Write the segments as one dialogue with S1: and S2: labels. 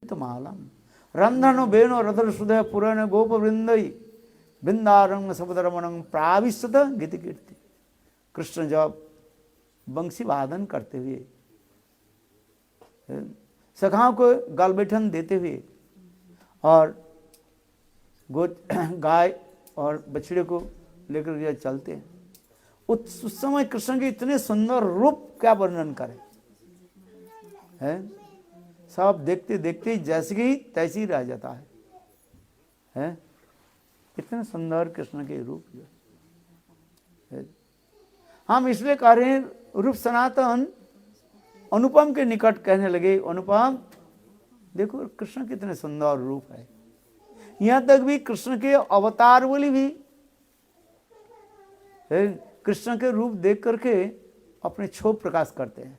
S1: मालम रंधनो बेनो रधर सुधय पुरन गोप वृंदई बिंदारंग सबदरमणं प्राविशत गीति कीर्ति। कृष्ण जब बंसी वादन करते हुए सखाओं को गाल बैठन देते हुए और गाय और बछड़े को लेकर के चलते हैं, उस समय कृष्ण के इतने सुंदर रूप क्या वर्णन करें, है सब देखते देखते जैसे ही तैसे ही रह जाता है? इतने सुंदर कृष्ण के रूप है। हम इसलिए कह रहे हैं रूप सनातन अनुपम के निकट कहने लगे, अनुपम देखो कृष्ण कितने सुंदर रूप है। यहां तक भी कृष्ण के अवतार बोली भी कृष्ण के रूप देख करके अपने क्षोभ प्रकाश करते हैं।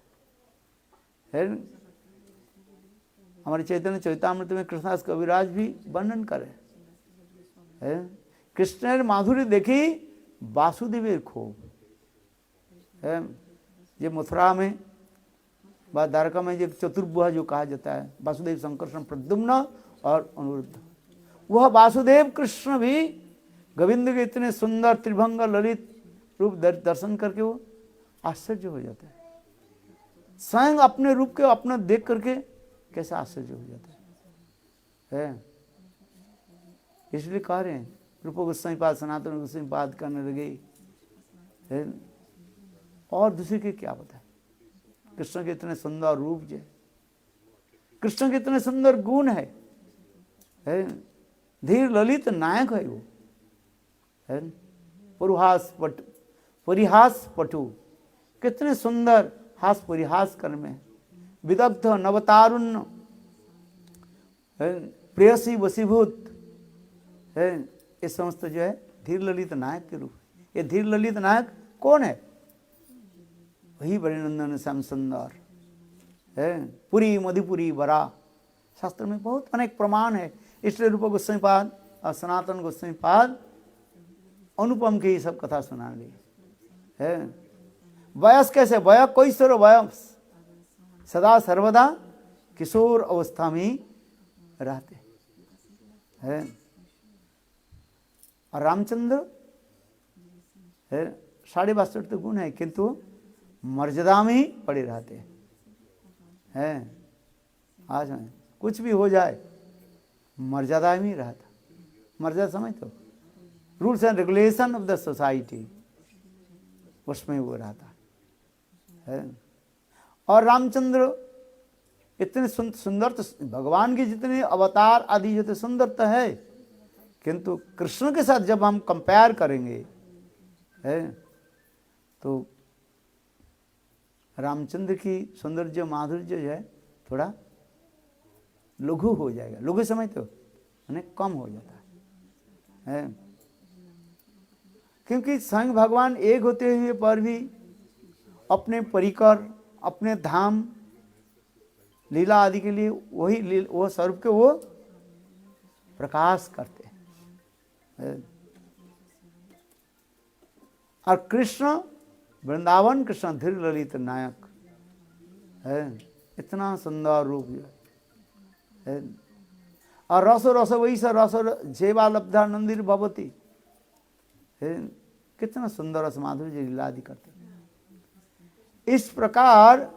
S1: हमारे चैतन्य चैतामृत में कृष्णदास कविराज भी वर्णन करे, कृष्णेर माधुरी देखी वासुदेवेर क्षोभ है। ये मथुरा में व द्वारका में जो चतुर्भुज जो कहा जाता है, वासुदेव संकर्षण प्रद्युम्न और अनिरुद्ध, वह वासुदेव कृष्ण भी गोविंद के इतने सुंदर त्रिभंग ललित रूप दर्शन करके वो आश्चर्य हो जाता है। स्वयं अपने रूप के अपना देख करके कैसे आश्चर्य हो जाता है। इसलिए कह रहे हैं रूप गोस्वामी पाद सनातन गोस्वामी पाद करने लगे है। और दूसरे के क्या बताए, कृष्ण के इतने सुंदर रूप जो, कृष्ण के इतने सुंदर गुण है, धीर ललित नायक है वो, है परिहास पटु, कितने सुंदर हास परिहास कर में, विदग्ध नवतारुण्य प्रेयसी वशीभूत है। ये समस्त जो है धीर ललित नायक के रूप। ये धीर ललित नायक कौन है? वही बड़ेनंदन श्याम सुंदर है, पुरी मधुपुरी बरा। शास्त्र में बहुत अनेक प्रमाण है। इसलिए रूप गोस्वामी पाद और सनातन गोस्वामी पाद अनुपम की सब कथा सुनाने है। वयस कैसे, वय कोई सर वयस सदा सर्वदा किशोर अवस्था में रहते हैं। और रामचंद्र है 62 गुण है, किंतु मर्यादा में ही पड़े रहते हैं। आज कुछ भी हो जाए मर्यादा में ही रहता। मर्यादा समझ तो rules and regulation of the society, उसमें वो रहता है। और रामचंद्र इतने सुंदर, तो भगवान के जितने अवतार आदि जितने सुंदर तो है, किंतु कृष्ण के साथ जब हम कंपेयर करेंगे है तो रामचंद्र की सौंदर्य माधुर्य जो है थोड़ा लघु हो जाएगा। लघु समझते हो, यानी कम हो जाता है। क्योंकि स्वयं भगवान एक होते हुए पर भी अपने परिकर, अपने धाम, लीला आदि के लिए वही वो स्वरूप के वो प्रकाश करते हैं। और कृष्ण वृंदावन कृष्ण धीर ललित नायक है। इतना सुंदर रूप है। और रसो रस वही स रस जेवा लब्धा नंदिर भवती है। कितना सुंदर रस माधुर्य लीला आदि करते हैं। इस प्रकार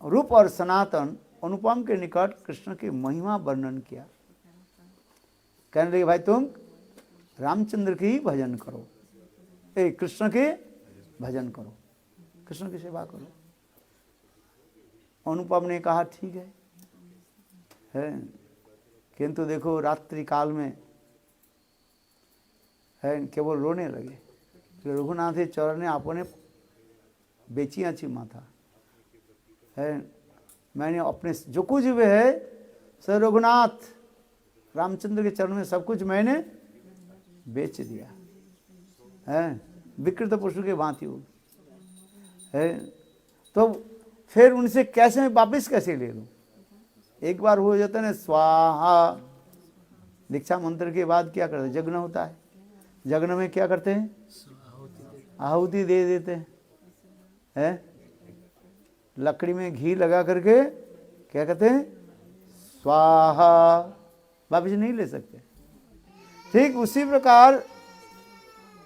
S1: रूप और सनातन अनुपम के निकट कृष्ण की महिमा वर्णन किया। कहने लगे भाई तुम रामचंद्र की भजन करो, कृष्ण के भजन करो, कृष्ण की सेवा करो। अनुपम ने कहा ठीक है। किंतु देखो रात्रि काल में है केवल रोने लगे। रघुनाथ चरण ने अपने बेचियाँ छी माथा है, मैंने अपने जो कुछ भी है सर रघुनाथ रामचंद्र के चरण में सब कुछ मैंने बेच दिया है, विकृत पशु के भांति हो है। तो फिर उनसे कैसे मैं वापिस कैसे ले लूं? एक बार हो जाता है ना स्वाहा, दीक्षा मंत्र के बाद क्या करते, जग्न होता है, जग्न में क्या करते हैं, आहुति दे देते हैं। लकड़ी में घी लगा करके क्या कहते हैं, स्वाहा, वापिस नहीं ले सकते। ठीक उसी प्रकार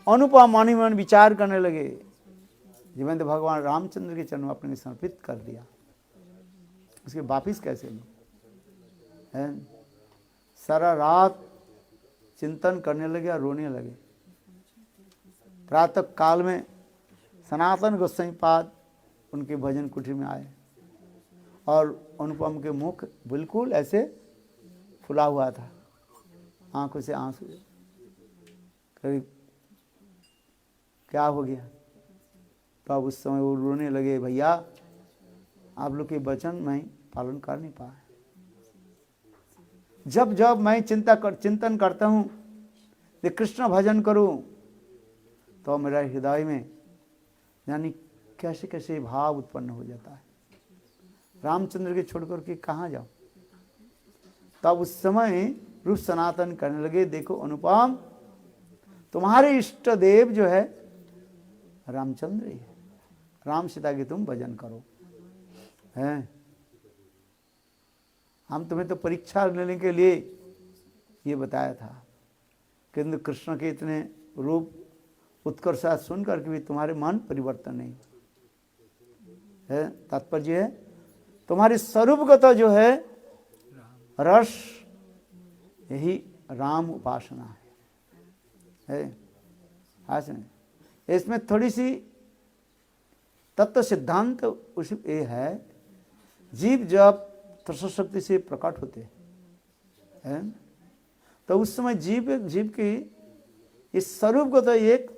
S1: अनुपम मणिमन विचार करने लगे, जीवन तो भगवान रामचंद्र के चरणों अपने समर्पित कर दिया, उसके वापिस कैसे लो? सारा रात चिंतन करने लगे और रोने लगे। प्रातः काल में सनातन गोस्वामी पाद उनके भजन कुटीर में आए और अनुपम के मुख बिल्कुल ऐसे फुला हुआ था, आंखों से आंसू। कभी क्या हो गया? तो अब उस समय वो रोने लगे, भैया आप लोग के वचन मैं पालन कर नहीं पाया। जब जब मैं चिंतन करता हूँ कि कृष्ण भजन करूँ, तो मेरा हृदय में यानी कैसे कैसे भाव उत्पन्न हो जाता है, रामचंद्र के छोड़कर के कहाँ जाओ। तब उस समय रूप सनातन करने लगे, देखो अनुपम, तुम्हारे इष्ट देव जो है रामचंद्र ही है, राम सीता की तुम भजन करो। हैं, हम तुम्हें तो परीक्षा लेने के लिए ये बताया था, किंतु कृष्ण के इतने रूप उत्कर्ष सुन करके भी तुम्हारे मन परिवर्तन नहीं है। तात्पर्य है तुम्हारी स्वरूपगत जो है रस, यही राम उपासना है। हाँ सुन, इसमें थोड़ी सी तत्व सिद्धांत उस ये है, जीव जब तृष्ण शक्ति से प्रकट होते हैं तो उस समय जीव की इस स्वरूप को तो एक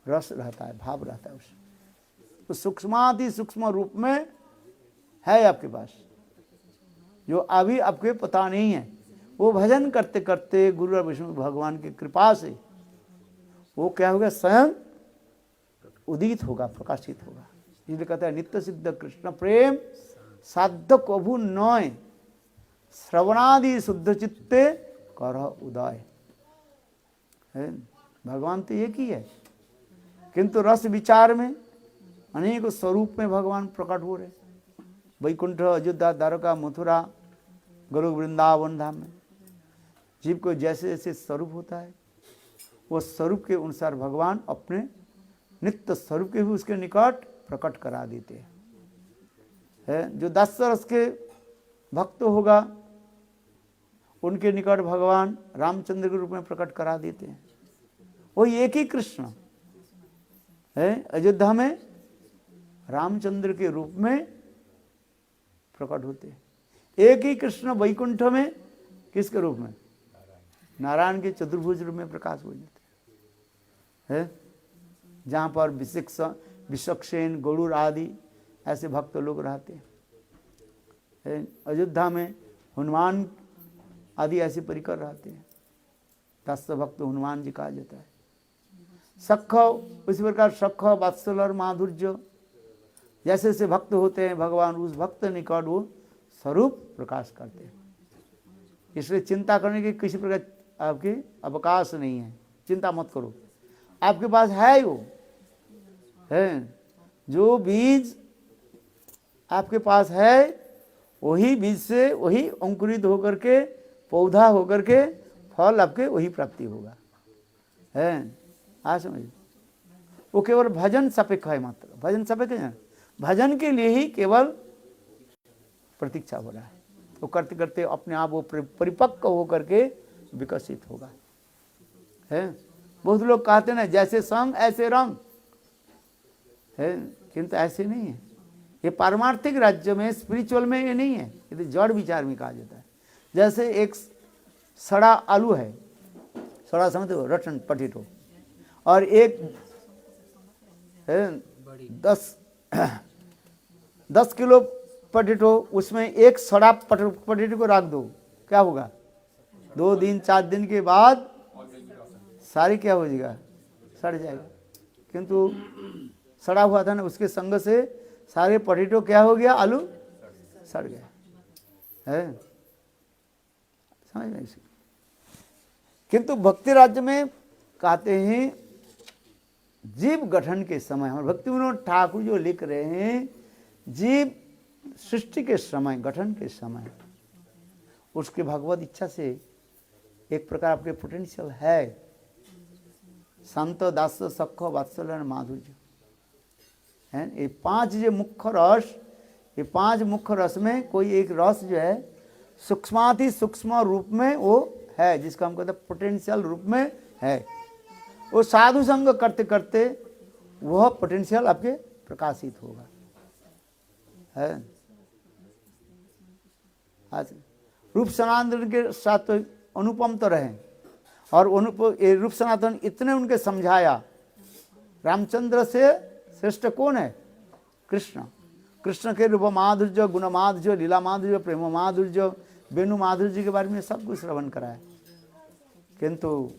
S1: रस रहता है, भाव रहता है, उसमें तो सूक्ष्माति सूक्ष्म रूप में है आपके पास, जो अभी आपके पता नहीं है। वो भजन करते करते गुरु और विष्णु भगवान की कृपा से वो क्या होगा, स्वयं उदित होगा, प्रकाशित होगा। इसलिए कहता है नित्य सिद्ध कृष्ण प्रेम साध्य कभु नय, श्रवणादि शुद्ध चित्ते कर उदय। भगवान तो एक ही है, किंतु रस विचार में अनेक स्वरूप में भगवान प्रकट हो रहे। वैकुंठ, अयोध्या, द्वारका, मथुरा, गोलोक, वृंदावन धाम में जीव को जैसे जैसे स्वरूप होता है, वो स्वरूप के अनुसार भगवान अपने नित्य स्वरूप के भी उसके निकट प्रकट करा देते हैं। जो 10 रस के भक्त होगा उनके निकट भगवान रामचंद्र के रूप में प्रकट करा देते हैं। वही एक ही कृष्ण है, अयोध्या में रामचंद्र के रूप में प्रकट होते हैं। एक ही कृष्ण वैकुंठ में किसके रूप में, नारायण के चतुर्भुज रूप में प्रकाश हो जाते हैं। जहाँ पर विशक्षेन, गरुड़ आदि ऐसे भक्त लोग रहते हैं। अयोध्या में हनुमान आदि ऐसे परिकर रहते हैं, 10 भक्त हनुमान जी कहा जाता है। सख, उसी प्रकार सख, वात्सल और माधुर्य जैसे जैसे भक्त होते हैं, भगवान उस भक्त निकट वो स्वरूप प्रकाश करते हैं। इसलिए चिंता करने की किसी प्रकार आपके अवकाश नहीं है, चिंता मत करो, आपके पास है वो है। जो बीज आपके पास है वही बीज से वही अंकुरित होकर के पौधा होकर के फल आपके वही प्राप्ति होगा। है आज समझिए, वो केवल भजन सापेक्ष है, मात्र भजन सापेक्ष है, भजन के लिए ही केवल प्रतीक्षा हो रहा है। तो करते करते अपने आप वो परिपक्व होकर के विकसित होगा। है बहुत लोग कहते ना जैसे संग ऐसे रंग है, किंतु ऐसे नहीं है। ये पारमार्थिक राज्य में, स्पिरिचुअल में ये नहीं है, ये तो जड़ विचार में कहा जाता है। जैसे एक सड़ा आलू है, सड़ा समझते हो, रटन पटेटो, और एक 10 किलो पटेटो, उसमें एक सड़ा पटेटो को रख दो, क्या होगा? 2 दिन 4 दिन के बाद सारी क्या हो जाएगा, सड़ जाएगा। किंतु सड़ा हुआ था ना, उसके संग से सारे पटेटो क्या हो गया, आलू सड़ गया है, समझ में इसी। किंतु भक्ति राज्य में कहते हैं जीव गठन के समय, हमारे भक्ति विनोद ठाकुर जो लिख रहे हैं, जीव सृष्टि के समय, गठन के समय उसके भगवत इच्छा से एक प्रकार आपके पोटेंशियल है। शांत, दास्य, सख, वात्सल्य, माधुर्य है। ये 5 जो मुख्य रस, ये 5 मुख्य रस में कोई एक रस जो है सूक्ष्माति सूक्ष्म रूप में वो है, जिसका हम कहते हैं पोटेंशियल रूप में है। वो साधु संग करते करते वह पोटेंशियल आपके प्रकाशित होगा, है। आज रूप सनातन के साथ तो अनुपम तो रहे, और रूप सनातन इतने उनके समझाया। रामचंद्र से श्रेष्ठ कौन है? कृष्ण। कृष्ण के रूप माधुर्य, गुण माधुर्य, लीला माधुर्य, प्रेम माधुर्य, वेणु माधुर्य के बारे में सब कुछ श्रवण कराया, किंतु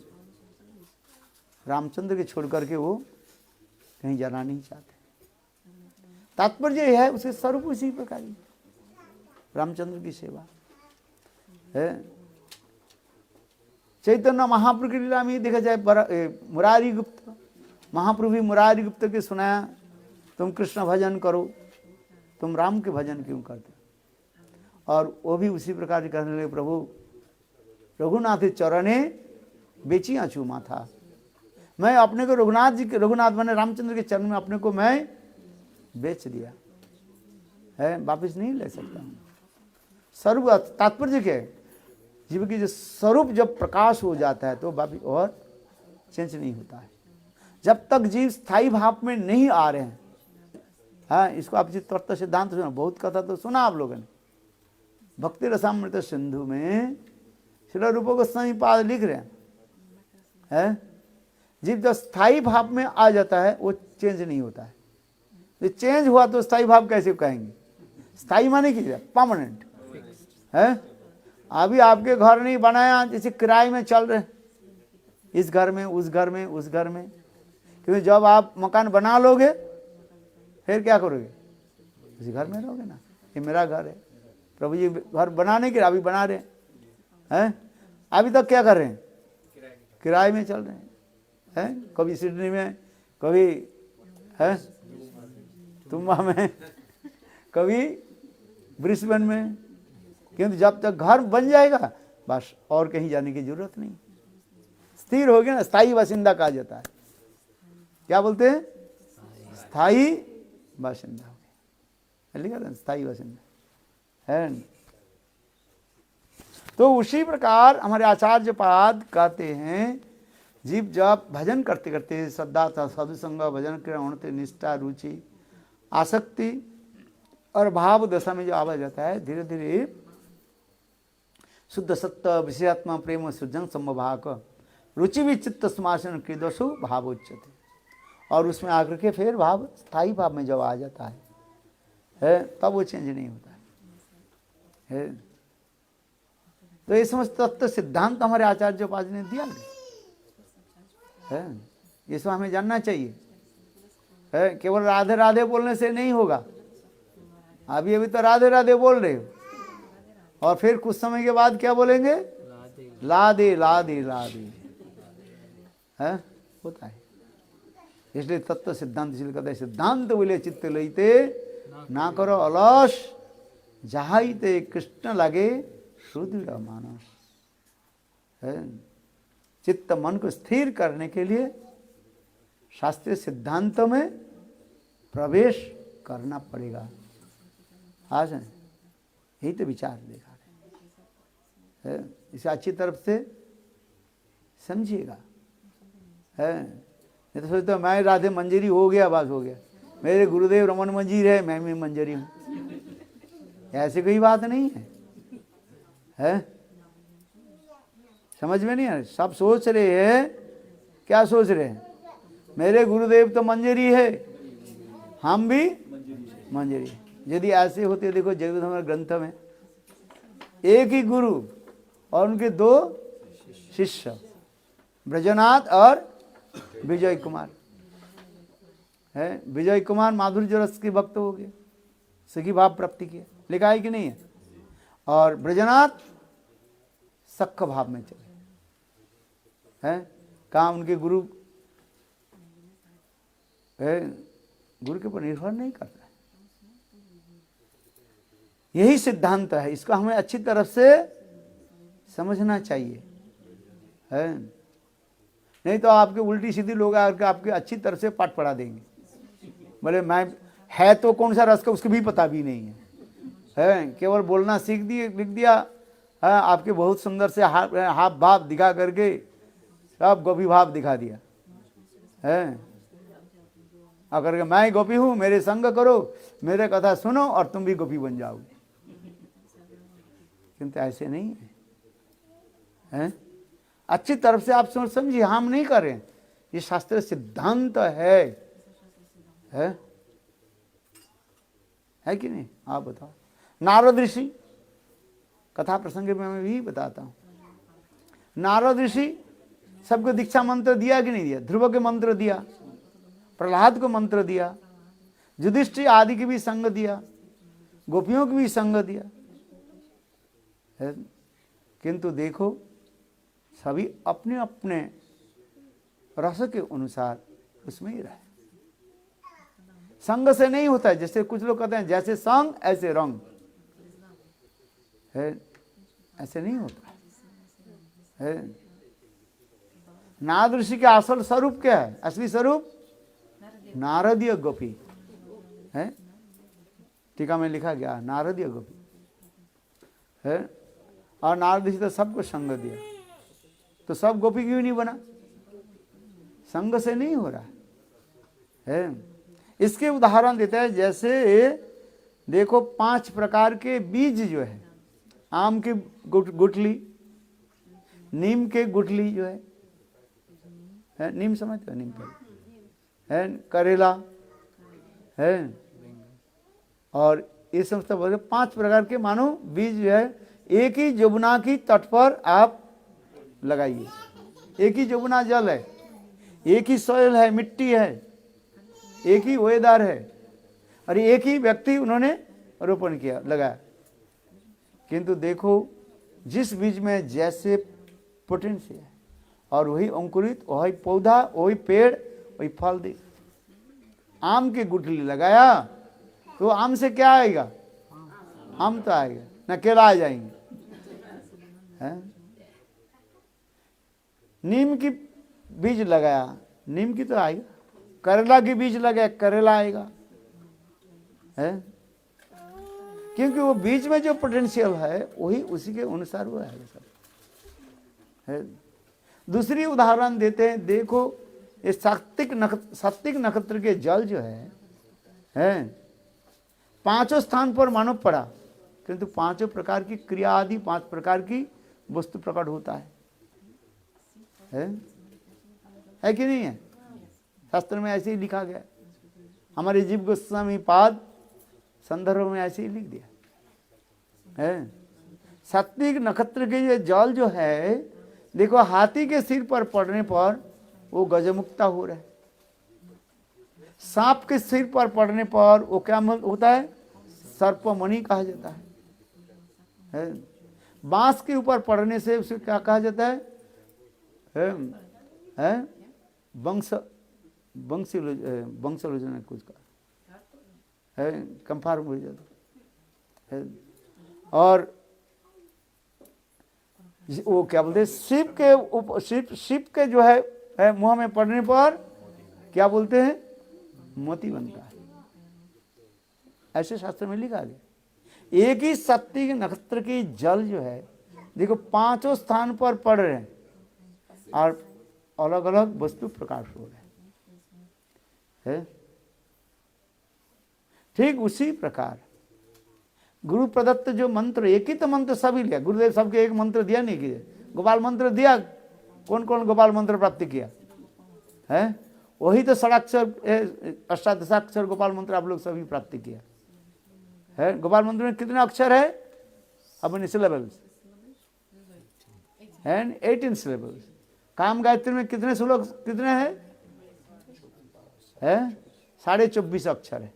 S1: रामचंद्र के छोड़ करके वो कहीं जाना नहीं चाहते। तात्पर्य यह है उसके स्वरूप उसी प्रकार ही रामचंद्र की सेवा है। चैतन्य महाप्रभु की लीला में देखा जाए, मुरारी गुप्त महाप्रभु भी मुरारी गुप्त के सुनाया, तुम कृष्ण भजन करो, तुम राम के भजन क्यों करते? और वो भी उसी प्रकार कहने लगे, प्रभु रघुनाथ चरणे बेची आँचू माथा। मैं अपने को रघुनाथ जी के, रघुनाथ मैंने रामचंद्र के चरण में अपने को मैं बेच दिया है, वापिस नहीं ले सकता हूँ। स्वरूप तात्पर्य क्या है? जीव की जो स्वरूप जब प्रकाश हो जाता है तो वापिस और चेंज नहीं होता है। जब तक जीव स्थायी भाव में नहीं आ रहे हैं, हाँ, इसको आप तत्व सिद्धांत सुना, बहुत कथा तो सुना आप लोगों ने। भक्ति रसामृत सिंधु में श्री रूप गोस्वामी पाद लिख रहे हैं, जीव जब स्थायी भाव में आ जाता है वो चेंज नहीं होता है। तो चेंज हुआ तो स्थायी भाव कैसे कहेंगे? स्थायी माने की परमानेंट है। अभी आपके घर नहीं बनाया, जैसे किराए में चल रहे, इस घर में, उस घर में, उस घर में, क्योंकि जब आप मकान बना लोगे फिर क्या करोगे? उसी घर में रहोगे ना। ये मेरा घर है, प्रभु जी घर बनाने के अभी बना रहे हैं, अभी तक क्या कर रहे हैं? किराए में चल रहे हैं। कभी सिडनी में, कभी है तुम्बा में, कभी ब्रिस्बेन में, क्योंकि जब तक घर बन जाएगा बस और कहीं जाने की जरूरत नहीं, स्थिर हो गया ना। स्थायी बासिंदा कहा जाता है। क्या बोलते हैं? स्थायी बासिंदा हो गया, लिखा था स्थायी बासिंदा है। तो उसी प्रकार हमारे आचार्य पाद कहते हैं, जीव जब भजन करते करते श्रद्धा था, साधु संग, भजन क्रिया, निष्ठा, रुचि, आसक्ति और भाव दशा में जो आवा जाता है, धीरे धीरे शुद्ध सत्य विषयात्मा प्रेम सृजन समभाक रुचि विचित्त समासन कृदसु भावोच्यते। और उसमें आकर के फिर भाव स्थायी भाव में जब आ जाता है तब वो चेंज नहीं होता है। तो ये समस्त तत्व सिद्धांत हमारे आचार्य पाद ने दिया है, ये सब हमें जानना चाहिए है। केवल राधे राधे बोलने से नहीं होगा। अभी अभी तो राधे राधे बोल रहे हो, और फिर कुछ समय के बाद क्या बोलेंगे? लादे लादे लादे है, होता है। इसलिए तत्व सिद्धांत इसलिए कहते हैं, सिद्धांत बोले चित्त लईते ना करो अलस, जहाईते कृष्ण लगे सुदृढ़ मानस है। चित्त मन को स्थिर करने के लिए शास्त्रीय सिद्धांतों में प्रवेश करना पड़ेगा। आज यही तो विचार देखा है, इसे अच्छी तरफ से समझिएगा है। नहीं तो सोचते मैं राधे मंजरी हो गया, बस हो गया, मेरे गुरुदेव रमन मंजीर है, मैं भी मंजरी हूँ, ऐसी कोई बात नहीं है। समझ में नहीं आ रहा। सब सोच रहे हैं, क्या सोच रहे हैं? मेरे गुरुदेव तो मंजरी है, हम भी मंजरी। यदि ऐसे होते, देखो जगत हमारे ग्रंथ में एक ही गुरु और उनके 2 शिष्य, ब्रजनाथ और विजय कुमार है। विजय कुमार माधुर्य रस के भक्त हो गए, सखी भाव प्राप्ति किए, लिखा है कि नहीं है? और ब्रजनाथ सख्य भाव में चले हैं। कहाँ उनके गुरु है, गुरु के ऊपर निर्भर नहीं करता। यही सिद्धांत है, इसको हमें अच्छी तरह से समझना चाहिए, है। नहीं तो आपके उल्टी सीधी लोग आकर आपके अच्छी तरह से पाठ पढ़ा देंगे, बोले मैं है तो कौन सा रस का उसको भी पता भी नहीं है, केवल बोलना सीख दिए लिख दिया, है आपके बहुत सुंदर से हाथ भाव दिखा करके सब गोपी भाव दिखा दिया, है। अगर के मैं गोपी हूँ, मेरे संग करो, मेरे कथा सुनो और तुम भी गोपी बन जाओगे, किंतु ऐसे नहीं है। अच्छी तरफ से आप समझिए, हम नहीं कर रहे हैं, ये शास्त्र सिद्धांत है है कि नहीं? आप बताओ। नारद ऋषि कथा प्रसंग में मैं भी बताता हूँ, नारद ऋषि सबको दीक्षा मंत्र दिया कि नहीं दिया? ध्रुव के मंत्र दिया, प्रहलाद को मंत्र दिया, युधिष्ठिर आदि की भी संग दिया, गोपियों की भी संग दिया, है? किंतु देखो सभी अपने अपने रस के अनुसार उसमें ही रहे। संग से नहीं होता है, जैसे कुछ लोग कहते हैं जैसे संग ऐसे रंग, है, ऐसे नहीं होता है। नारद ऋषि के असल स्वरूप क्या है? असली स्वरूप नारदीय गोपी है, टीका में लिखा गया नारदीय गोपी है। और नारद ऋषि तो सबको संग दिया, तो सब गोपी क्यों नहीं बना? संग से नहीं हो रहा है। इसके उदाहरण देता है, जैसे देखो 5 प्रकार के बीज जो है, आम के गुठली, नीम के गुठली जो है, नीम समझते हो? नीम है, करेला है, और ये समझते बोले 5 प्रकार के मानो बीज जो है, एक ही जमुना की तट पर आप लगाइए। एक ही जमुना जल है, एक ही सॉइल है, मिट्टी है, एक ही वेदर है, और एक ही व्यक्ति उन्होंने रोपण किया, लगाया। किंतु देखो जिस बीज में जैसे पोटेंशियल है, और वही अंकुरित, वही पौधा, वही पेड़, वही फल दे। आम की गुठली लगाया तो आम से क्या आएगा? आम तो आएगा ना, केला आ जाएंगे, है? नीम की बीज लगाया, नीम की तो आएगा। करेला की बीज लगाया, करेला आएगा, है? क्योंकि वो बीज में जो पोटेंशियल है वही उसी के अनुसार वो आएगा सब, है? दूसरी उदाहरण देते हैं, देखो ये सात्विक नक्षत्र के जल जो है 5 स्थान पर मानव पड़ा, किंतु 5 प्रकार की क्रिया आदि 5 प्रकार की वस्तु प्रकट होता है कि नहीं है? शास्त्र में ऐसे ही लिखा गया, हमारे जीव गोस्वामी पाद संदर्भ में ऐसे ही लिख दिया है। सात्विक नक्षत्र के ये जल जो है, देखो हाथी के सिर पर पड़ने पर वो गजमुक्ता हो रहा है, सांप के सिर पर पड़ने पर वो क्या होता है? सर्पमणि कहा जाता है। बांस के ऊपर पड़ने से उसे क्या कहा जाता है? वंशलोचन कुछ का है, कंफर्म हो जाता है। और वो क्या बोलते हैं? शिप के जो है मुंह में पड़ने पर क्या बोलते हैं? मोती बनता है, ऐसे शास्त्र में लिखा गया। एक ही सात्विक नक्षत्र की जल जो है, देखो 5 स्थान पर पड़ रहे हैं और अलग अलग वस्तु प्रकाश हो रहे हैं। ठीक उसी प्रकार गुरु प्रदत्त जो मंत्र, एक ही तो मंत्र सभी लिया, गुरुदेव सबके एक मंत्र दिया नहीं किया। गोपाल मंत्र दिया, कौन कौन गोपाल मंत्र प्राप्त किया है? वही तो 6 अष्टादशाक्षर गोपाल मंत्र आप लोग सभी प्राप्त किया है। गोपाल मंत्र में कितने अक्षर है? अपने सिलेबल्स है 18 सिलेबल्स। काम गायत्री में कितने श्लोक, कितने हैं? 24.5 अक्षर है।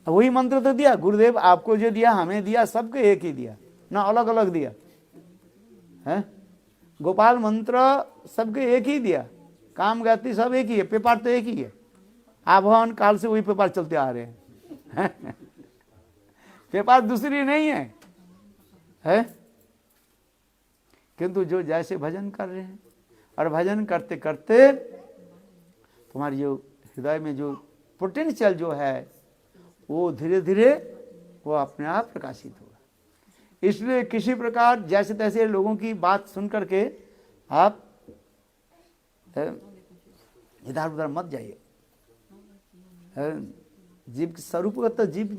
S1: वही मंत्र तो दिया गुरुदेव, आपको जो दिया हमें दिया, सबको एक ही दिया ना, अलग अलग दिया है। गोपाल मंत्र सबके एक ही दिया, काम गायत्री सब एक ही है, पेपर तो एक ही है। आभवन काल से वही पेपर चलते आ रहे हैं पेपर दूसरी नहीं है। किंतु जो जैसे भजन कर रहे हैं और भजन करते करते तुम्हारी जो हृदय में जो पोटेंशियल जो है वो धीरे धीरे वो अपने आप प्रकाशित होगा। इसलिए किसी प्रकार जैसे तैसे लोगों की बात सुन करके आप इधर उधर मत जाइए। जीव के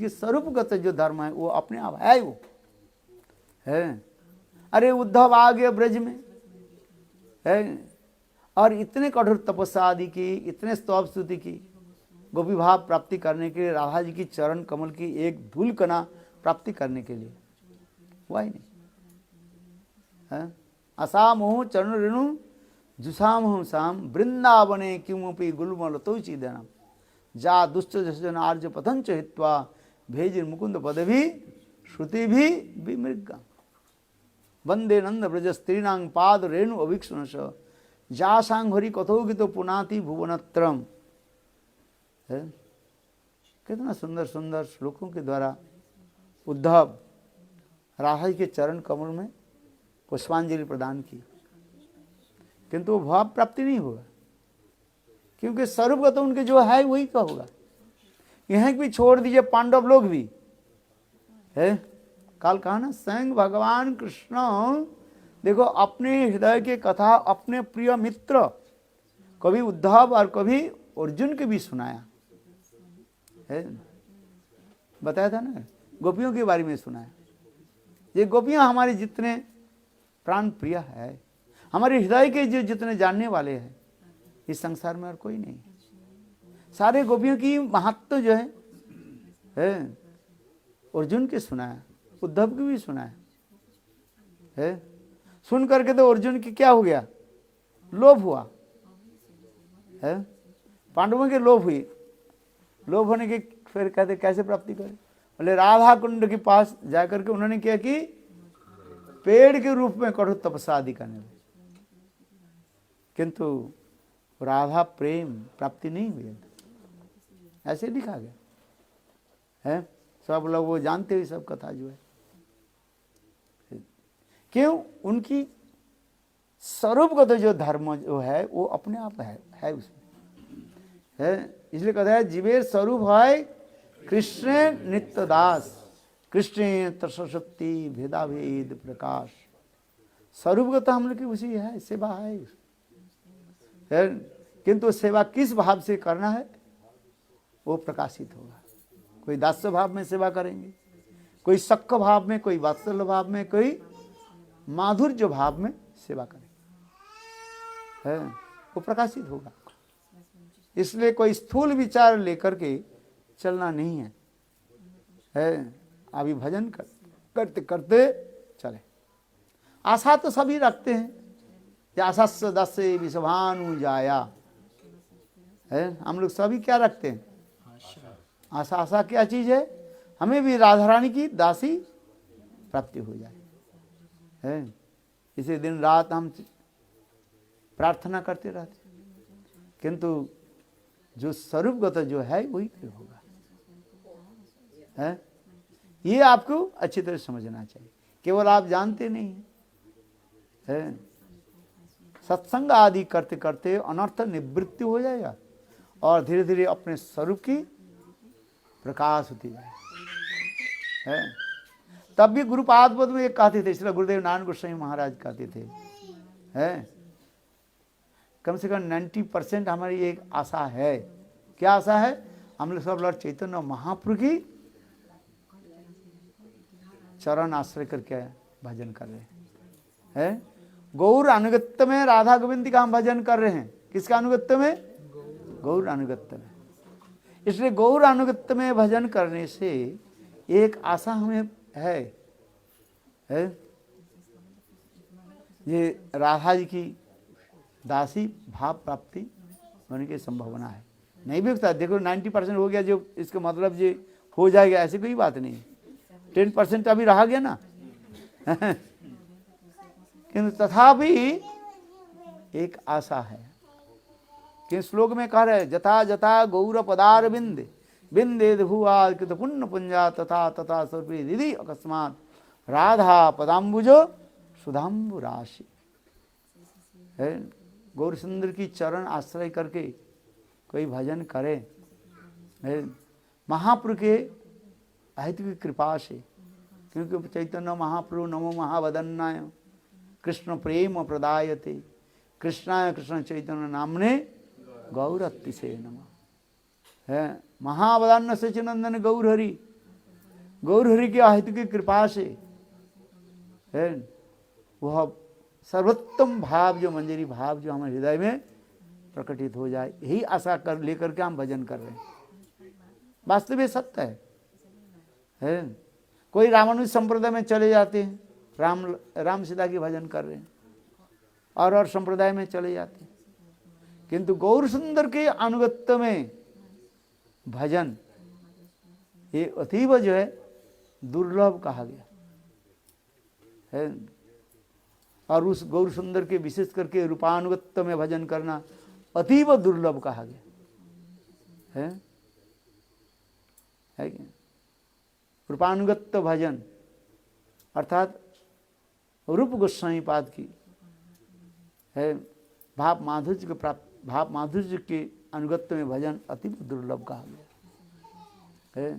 S1: स्वरूपगत जो धर्म है वो अपने आप है, वो है। अरे उद्धव आ गए ब्रज में है और इतने कठोर तपस्या आदि की, इतने स्तव स्तुति की, गोपी भाव प्राप्ति करने के लिए, राधा जी की चरण कमल की एक धूल कणा प्राप्ति करने के लिए हुआ ही नहीं है। असामोह चरण रेणु जुसामह साम वृंदावने किमपि गुलमलतो चिदनम जा दुष्ट जन आर्य पतंच हित्वा भेजिर मुकुंद पदवी श्रुति भी विमृगा वंदे नंद ब्रज स्त्रीणांग पाद रेणु अभिक्षुणश जा सांग हरि कथोगित पुनाति भुवनत्रम। कितना सुंदर सुंदर श्लोकों के द्वारा उद्धव राधा जी के चरण कमल में पुष्पांजलि प्रदान की, किंतु वो भाव प्राप्ति नहीं होगा, क्योंकि स्वरूपगत उनके जो है वही का होगा। यह भी छोड़ दीजिए, पांडव लोग भी है, काल कहा ना स्वयं भगवान कृष्ण देखो अपने हृदय के कथा अपने प्रिय मित्र कभी उद्धव और कभी अर्जुन के भी सुनाया है। बताया था ना, गोपियों के बारे में सुनाया। ये गोपियां हमारे जितने प्राण प्रिय है, हमारे हृदय के जो जितने जानने वाले हैं इस संसार में और कोई नहीं। सारे गोपियों की महत्व जो है अर्जुन के सुनाया, उद्धव की भी सुनाया है। सुन करके तो अर्जुन की क्या हो गया, लोभ हुआ है, पांडवों के लोभ हुई। लोभ होने के फिर कहते कैसे प्राप्ति करें, बोले राधा कुंड के पास जाकर के उन्होंने क्या कि पेड़ के रूप में कठोर तपस्या आदि करने लगे, किंतु राधा प्रेम प्राप्ति नहीं हुई। ऐसे लिखा गया है, सब लोग वो जानते हुए सब कथा जो है। क्यों, उनकी स्वरूपगत जो धर्म जो है वो अपने आप है उसमें है। इसलिए कहता है जीवेर स्वरूप है कृष्ण नित्य दास कृष्ण तत्शक्ति भेदाभेद प्रकाश। स्वरूपगत हम लोग की उसी है, सेवा है, किंतु सेवा किस भाव से करना है वो प्रकाशित होगा। कोई दास्य भाव में सेवा करेंगे, कोई सक्क भाव में, कोई वात्सल्य भाव में, कोई माधुर्य भाव में सेवा करेंगे है, वो प्रकाशित होगा। इसलिए कोई स्थूल विचार लेकर के चलना नहीं है। अभी भजन करते करते चले। आशा तो सभी रखते हैं, आशा से दस्य विषभानु जाया है। हम लोग सभी क्या रखते हैं, आशा। आशा क्या चीज है, हमें भी राधा रानी की दासी प्राप्ति हो जाए है। इसे दिन रात हम प्रार्थना करते रहते, किंतु जो स्वरूपगत जो है वही होगा है। ये आपको अच्छी तरह समझना चाहिए, केवल आप जानते नहीं है। सत्संग आदि करते करते अनर्थ निवृत्ति हो जाएगा और धीरे धीरे अपने स्वरूप की प्रकाश होती जाए है। तब भी गुरुपाद पद में एक कहते थे, इसलिए गुरुदेव नारायण गोस्वामी महाराज कहते थे है, कम से कम 90% हमारी एक आशा है। क्या आशा है, हम लोग सब लॉर्ड चैतन्य महाप्रभु की चरण आश्रय करके भजन कर रहे हैं। गौर अनुगत्य में राधा गोविंद का हम भजन कर रहे हैं। किसका अनुगत्य में, गौर अनुगत्य में। इसलिए गौर अनुगत्य में भजन करने से एक आशा हमें है ये राधा जी की दासी भाव प्राप्ति होने की संभावना है। नहीं भी होता, देखो 90% हो गया जो इसका मतलब ये हो जाएगा ऐसी कोई बात नहीं। 10% अभी रहा गया ना किंतु तथापि एक आशा है कि श्लोक में कह रहे जथा जथा गौर पदार बिंदे बिंदे भुआ कृत पुण्य पुंजा तथा तथा सर्वे दीदी अकस्मात राधा पदाम्बुजो सुधाम्बु राशि है। गौर सुंदर की चरण आश्रय करके कोई भजन करे है, महाप्रभु के अहित की कृपा से, क्योंकि चैतन्य महाप्रभु नमो महावदन्नाय कृष्ण प्रेम प्रदायते कृष्णाय कृष्ण चैतन्य नामने गौरत्ति से नमः है। महावदान्न सचिनंदन गौरहरि, गौरहरि के अहित की कृपा से है वह सर्वोत्तम भाव जो मंजरी भाव जो हमारे हृदय में प्रकटित हो जाए, यही आशा कर लेकर के हम भजन कर रहे हैं। वास्तव में सत्य है। कोई रामानुज संप्रदाय में चले जाते हैं, राम सीता की भजन कर रहे हैं, और संप्रदाय में चले जाते हैं, किंतु गौर सुंदर के अनुगत्य में भजन ये अतीब जो है दुर्लभ कहा गया है। और उस गौर सुंदर के विशेष करके रूपानुगत्य में भजन करना अतीब दुर्लभ कहा गया है क्या? रूपानुगत्य भजन अर्थात रूप गोस्वामी पाद की है, भाव माधुर्य के प्राप्त, भाव माधुर्य के अनुगत्य में भजन अति दुर्लभ कहा गया है।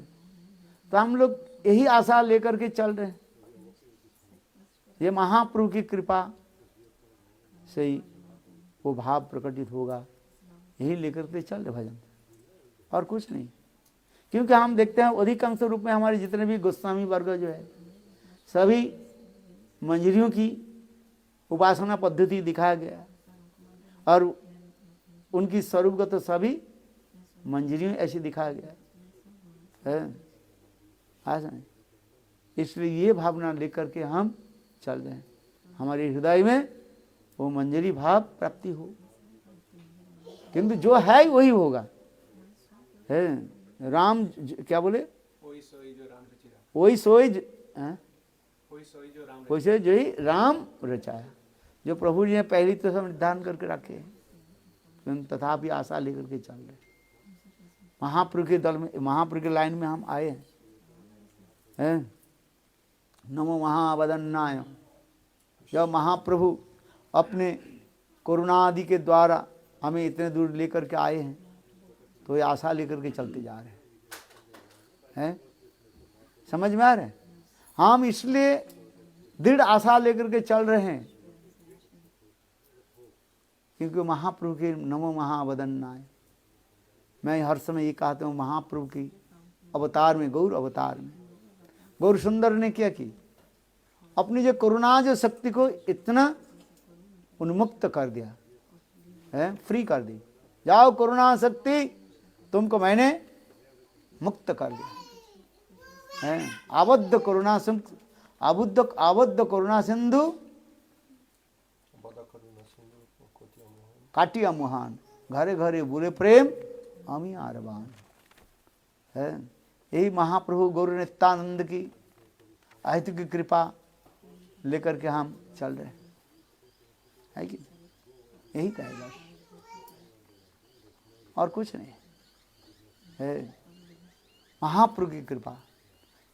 S1: तो हम लोग यही आशा लेकर के चल रहे हैं, ये महाप्रभु की कृपा से ही वो भाव प्रकटित होगा, यही लेकर के चल रहे भजन, और कुछ नहीं। क्योंकि हम देखते हैं अधिकांश रूप में हमारे जितने भी गोस्वामी वर्ग जो है सभी मंजरियों की उपासना पद्धति दिखाया गया, और उनकी स्वरूपगत तो सभी मंजरियों ऐसी दिखाया गया है। इसलिए ये भावना लेकर के हम चल रहे हैं, हमारे हृदय में वो मंजरी भाव प्राप्ति हो, किंतु जो है वही होगा है। राम क्या बोले, वही सोई जो ही राम रचाया, जो प्रभु जी ने पहली तो सब निर्धारण करके रखे हैं, तथापि आशा लेकर के चल रहे। महाप्रभु के दल में, महाप्रभु के लाइन में हम आए हैं। नमो महावदन्नाय, जब महाप्रभु अपने करुणा आदि के द्वारा हमें इतने दूर लेकर के आए हैं, तो ये आशा लेकर के चलते जा रहे हैं। समझ में आ रहा है? हम इसलिए दृढ़ आशा लेकर के चल रहे हैं क्योंकि महाप्रभु के नमो महावदन्नाय, मैं हर समय ये कहता हूँ, महाप्रभु की अवतार में, गौर अवतार में गौर सुंदर ने क्या की, अपनी जो करुणा जो शक्ति को इतना उन्मुक्त कर दिया है, फ्री कर दी। जाओ करुणा शक्ति, तुमको मैंने मुक्त कर दिया है। आबद्ध करुणा आबद्ध करुणा सिंधु काटिया मुहान, घरे घरे बुरे प्रेम अमी आरबान है। यही महाप्रभु गौर नित्यानंद की अहित की कृपा लेकर के हम चल रहे है कि यही कहेगा, और कुछ नहीं है। महाप्रभु की कृपा,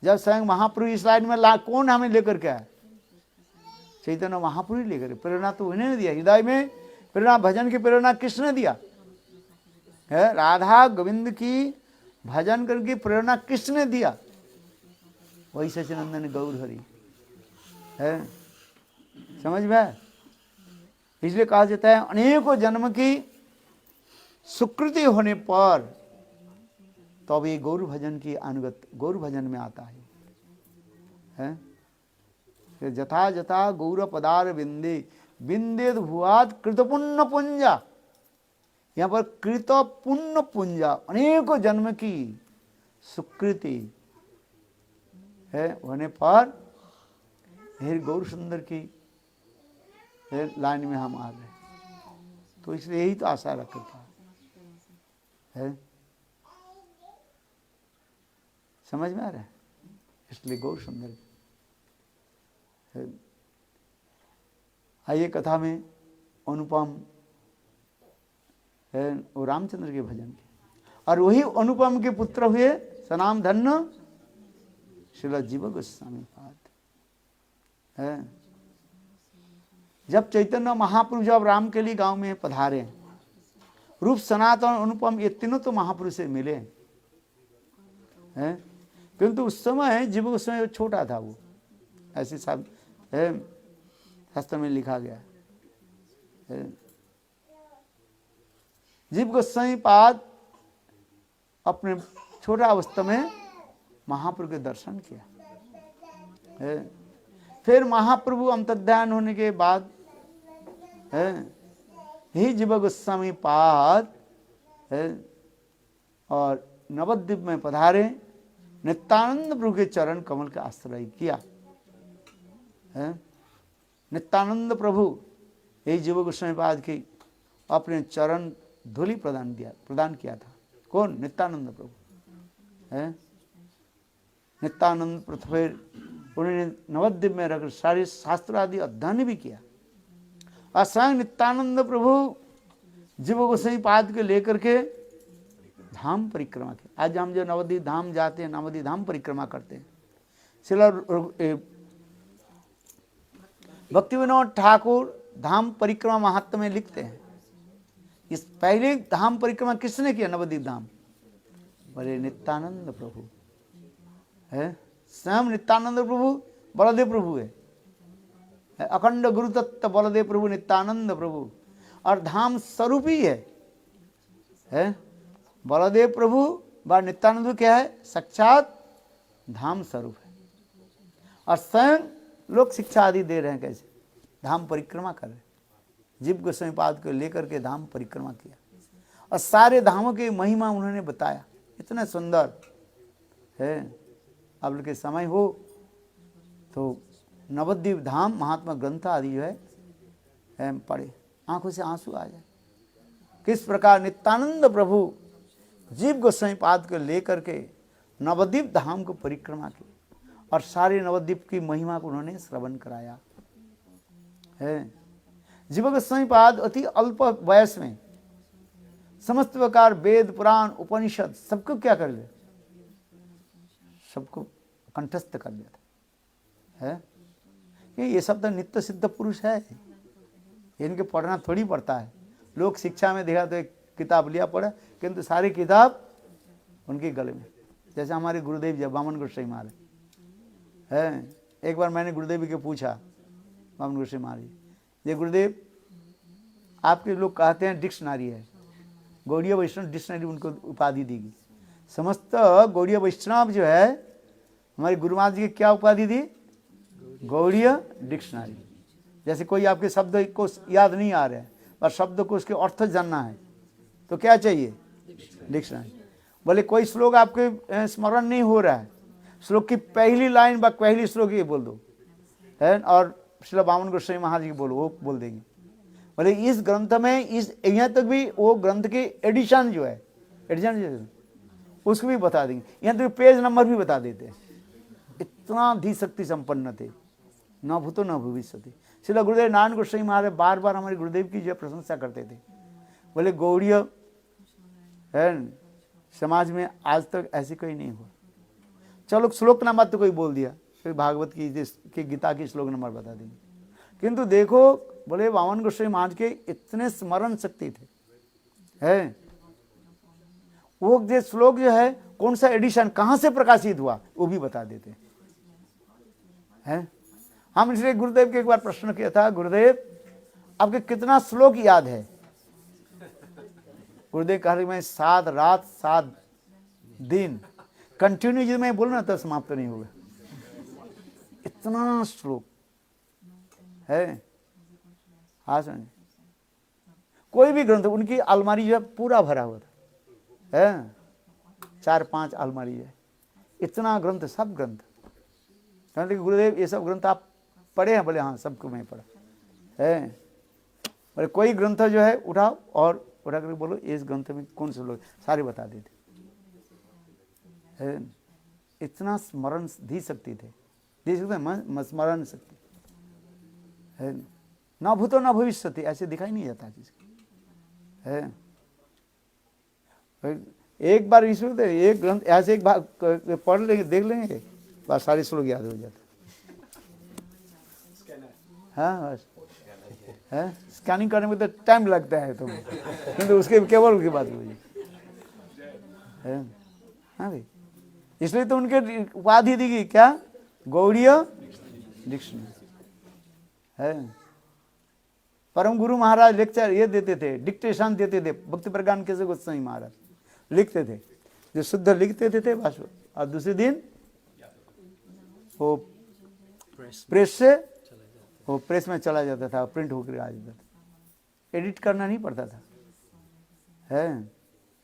S1: जब स्वयं महाप्रभु इस लाइन में कौन हमें लेकर के आए, चैतन्य महाप्रभु लेकर, प्रेरणा तो उन्हें ने दिया, हृदय में प्रेरणा, भजन की प्रेरणा किसने दिया है? राधा गोविंद की भजन करके प्रेरणा किसने दिया? वही सचिनंदन गौर हरि है। समझ में? इसलिए कहा जाता है अनेकों जन्म की सुकृति होने पर तो अब ये गौर भजन की अनुगत, गौर भजन में आता है? जथा जथा गौर पदार बिंदे बिंदेद भुआद कृत पुण्य पुंजा, यहाँ पर कृत पुण्य पुंजा, अनेकों जन्म की सुकृति है होने पर फिर गौर सुंदर की लाइन में हम आ गए, तो इसलिए यही तो आशा रखता है। समझ में आ रहा है? इसलिए गौर सुंदर है। आइए कथा में अनुपम है, वो रामचंद्र के भजन के, और वही अनुपम के पुत्र हुए सनाम धन्य श्रील जीव गोस्वामी पाद है। जब चैतन्य महापुरुष जब राम के लिए गांव में पधारे, रूप सनातन अनुपम ये तीनों तो महापुरुष से मिले हैं, किंतु उस समय जीव गोस्वामी छोटा था, वो ऐसे सब शास्त्र में लिखा गया है। जीव गोस्वामी पाद अपने छोटा अवस्था में महाप्रभु के दर्शन किया है। फिर महाप्रभु अंतर्ध्यान होने के बाद ही जीव गोस्वामी पाद और नवद्वीप में पधारे, नित्यानंद प्रभु के चरण कमल का आश्रय किया है। नित्यानंद प्रभु यही जीव गोस्वामी पाद की अपने चरण धूलि प्रदान किया था। कौन? नित्यानंद प्रभु है। नित्यानंद पृथ्वी उन्होंने नवद्वीप में रखकर सारे शास्त्र आदि अध्ययन भी किया। और स्वयं नित्यानंद प्रभु जीव गोस्वामी पाद के लेकर के धाम परिक्रमा की। आज हम जो नवद्वीप धाम जाते हैं, नवद्वीप धाम परिक्रमा करते हैं, श्रील भक्ति विनोद ठाकुर धाम परिक्रमा महात्म्य में लिखते हैं, इस पहले धाम परिक्रमा किसने किया? नवद्वीप धाम बोले नित्यानंद प्रभु है। स्वयं नित्यानंद प्रभु बलदेव प्रभु है। अखंड गुरु तत्व बलदेव प्रभु नित्यानंद प्रभु, और धाम स्वरूप ही है। बलदेव प्रभु व नित्यानंद क्या है? साक्षात धाम स्वरूप है। और स्वयं लोग शिक्षा आदि दे रहे हैं, कैसे धाम परिक्रमा कर रहे हैं। जीव गोस्वामी पाद को लेकर के धाम परिक्रमा किया और सारे धामों की महिमा उन्होंने बताया। इतना सुंदर है। अब के समय हो तो नवद्वीप धाम महात्मा ग्रंथ आदि जो है पढ़े, आंखों से आंसू आ जाए। किस प्रकार नित्यानंद प्रभु जीव गोस्वामी पाद को लेकर के नवद्वीप धाम को परिक्रमा की और सारे नवद्वीप की महिमा को उन्होंने श्रवण कराया है। जीव गोस्वामी पाद अति अल्प वयस में समस्त प्रकार वेद पुराण उपनिषद सबको क्या कर लिया? सबको कंठस्थ कर लिया था है। ये सब तो नित्य सिद्ध पुरुष है, इनके पढ़ना थोड़ी पड़ता है। लोग शिक्षा में देखा तो एक किताब लिया पढ़ा, किंतु सारी किताब उनके गले में। जैसे हमारे गुरुदेव जब वामन गोस्वामी महाराज है, एक बार मैंने गुरुदेव के पूछा, वामन गोस्वामी महाराज, ये गुरुदेव आपके लोग कहते हैं डिक्शनरी है, गौड़ीय वैष्णव डिक्शनरी उनको उपाधि दी गई। समस्त गौड़ीय वैष्णव जो है हमारे गुरु महाराज जी की क्या उपाधि दी? गौड़ीय डिक्शनरी। जैसे कोई आपके शब्द को याद नहीं आ रहे हैं और शब्द को उसके अर्थ जानना है तो क्या चाहिए? डिक्शनरी। बोले कोई श्लोक आपके स्मरण नहीं हो रहा है, श्लोक की पहली लाइन व पहली श्लोक ये बोल दो है, और श्री वामन गोस्वामी महाराज की बोलो, वो बोल देंगे। बोले इस ग्रंथ में इस यहाँ तक भी वो ग्रंथ की एडिशन जो है, एडिशन जो है उसको भी बता देंगे, यहाँ तक पेज नंबर भी बता देते हैं। इतना धी शक्ति संपन्न थे, न भूतो न भविष्यति। श्रील गुरुदेव नारायण गोस्वामी महाराज बार बार हमारे गुरुदेव की जो प्रशंसा करते थे। बोले गौड़ीय है समाज में आज तक ऐसी कोई नहीं हुआ। चलो श्लोक नंबर तो कोई बोल दिया, फिर भागवत की गीता की श्लोक नंबर बता देंगे, किंतु देखो बोले वामन गोस्वामी महाराज के इतने स्मरण शक्ति थे है। वो जो श्लोक जो है कौन सा एडिशन कहाँ से प्रकाशित हुआ वो भी बता देते हैं। हम इसलिए गुरुदेव के एक बार प्रश्न किया था, गुरुदेव आपके कितना श्लोक याद है? गुरुदेव कह रहे मैं 7 रात 7 दिन कंटिन्यू जो मैं बोलूँ ना तो समाप्त नहीं होगा, इतना श्लोक है। हाँ समझे, कोई भी ग्रंथ उनकी अलमारी जो है पूरा भरा हुआ था है, 4-5 अलमारी है, इतना ग्रंथ, सब ग्रंथ। कहते गुरुदेव ये सब ग्रंथ आप पढ़े हैं? बोले हाँ सबको मैं पढ़ा है। बोले कोई ग्रंथ जो है उठाओ और उठा करके बोलो इस ग्रंथ में कौन से लोग, सारे बता देते है। इतना स्मरण धी सकती थे, धी सकते स्मरण शक्ति है। न भूतो न भविष्यति ऐसे दिखाई नहीं जाता किसी है। एक बार इसमें एक ग्रंथ ऐसे एक बार पढ़ लेंगे, देख लेंगे, बस सारे श्लोक याद हो जाते। हाँ बस है, स्कैनिंग करने में तो टाइम लगता है तुम्हें, किंतु उसके केवल की बात हुई है। हाँ भाई, इसलिए तो उनके उपाधि दी गई क्या, गौड़ीय डिक्शनरी है। परम गुरु महाराज लेक्चर ये देते थे, डिक्टेशन देते थे, भक्ति प्रज्ञान केशव गोस्वामी महाराज लिखते थे, जो शुद्ध लिखते थे बस, और दूसरे दिन वो प्रेस से, वो प्रेस में चला जाता था, प्रिंट होकर आ जाता था, एडिट करना नहीं पड़ता था। है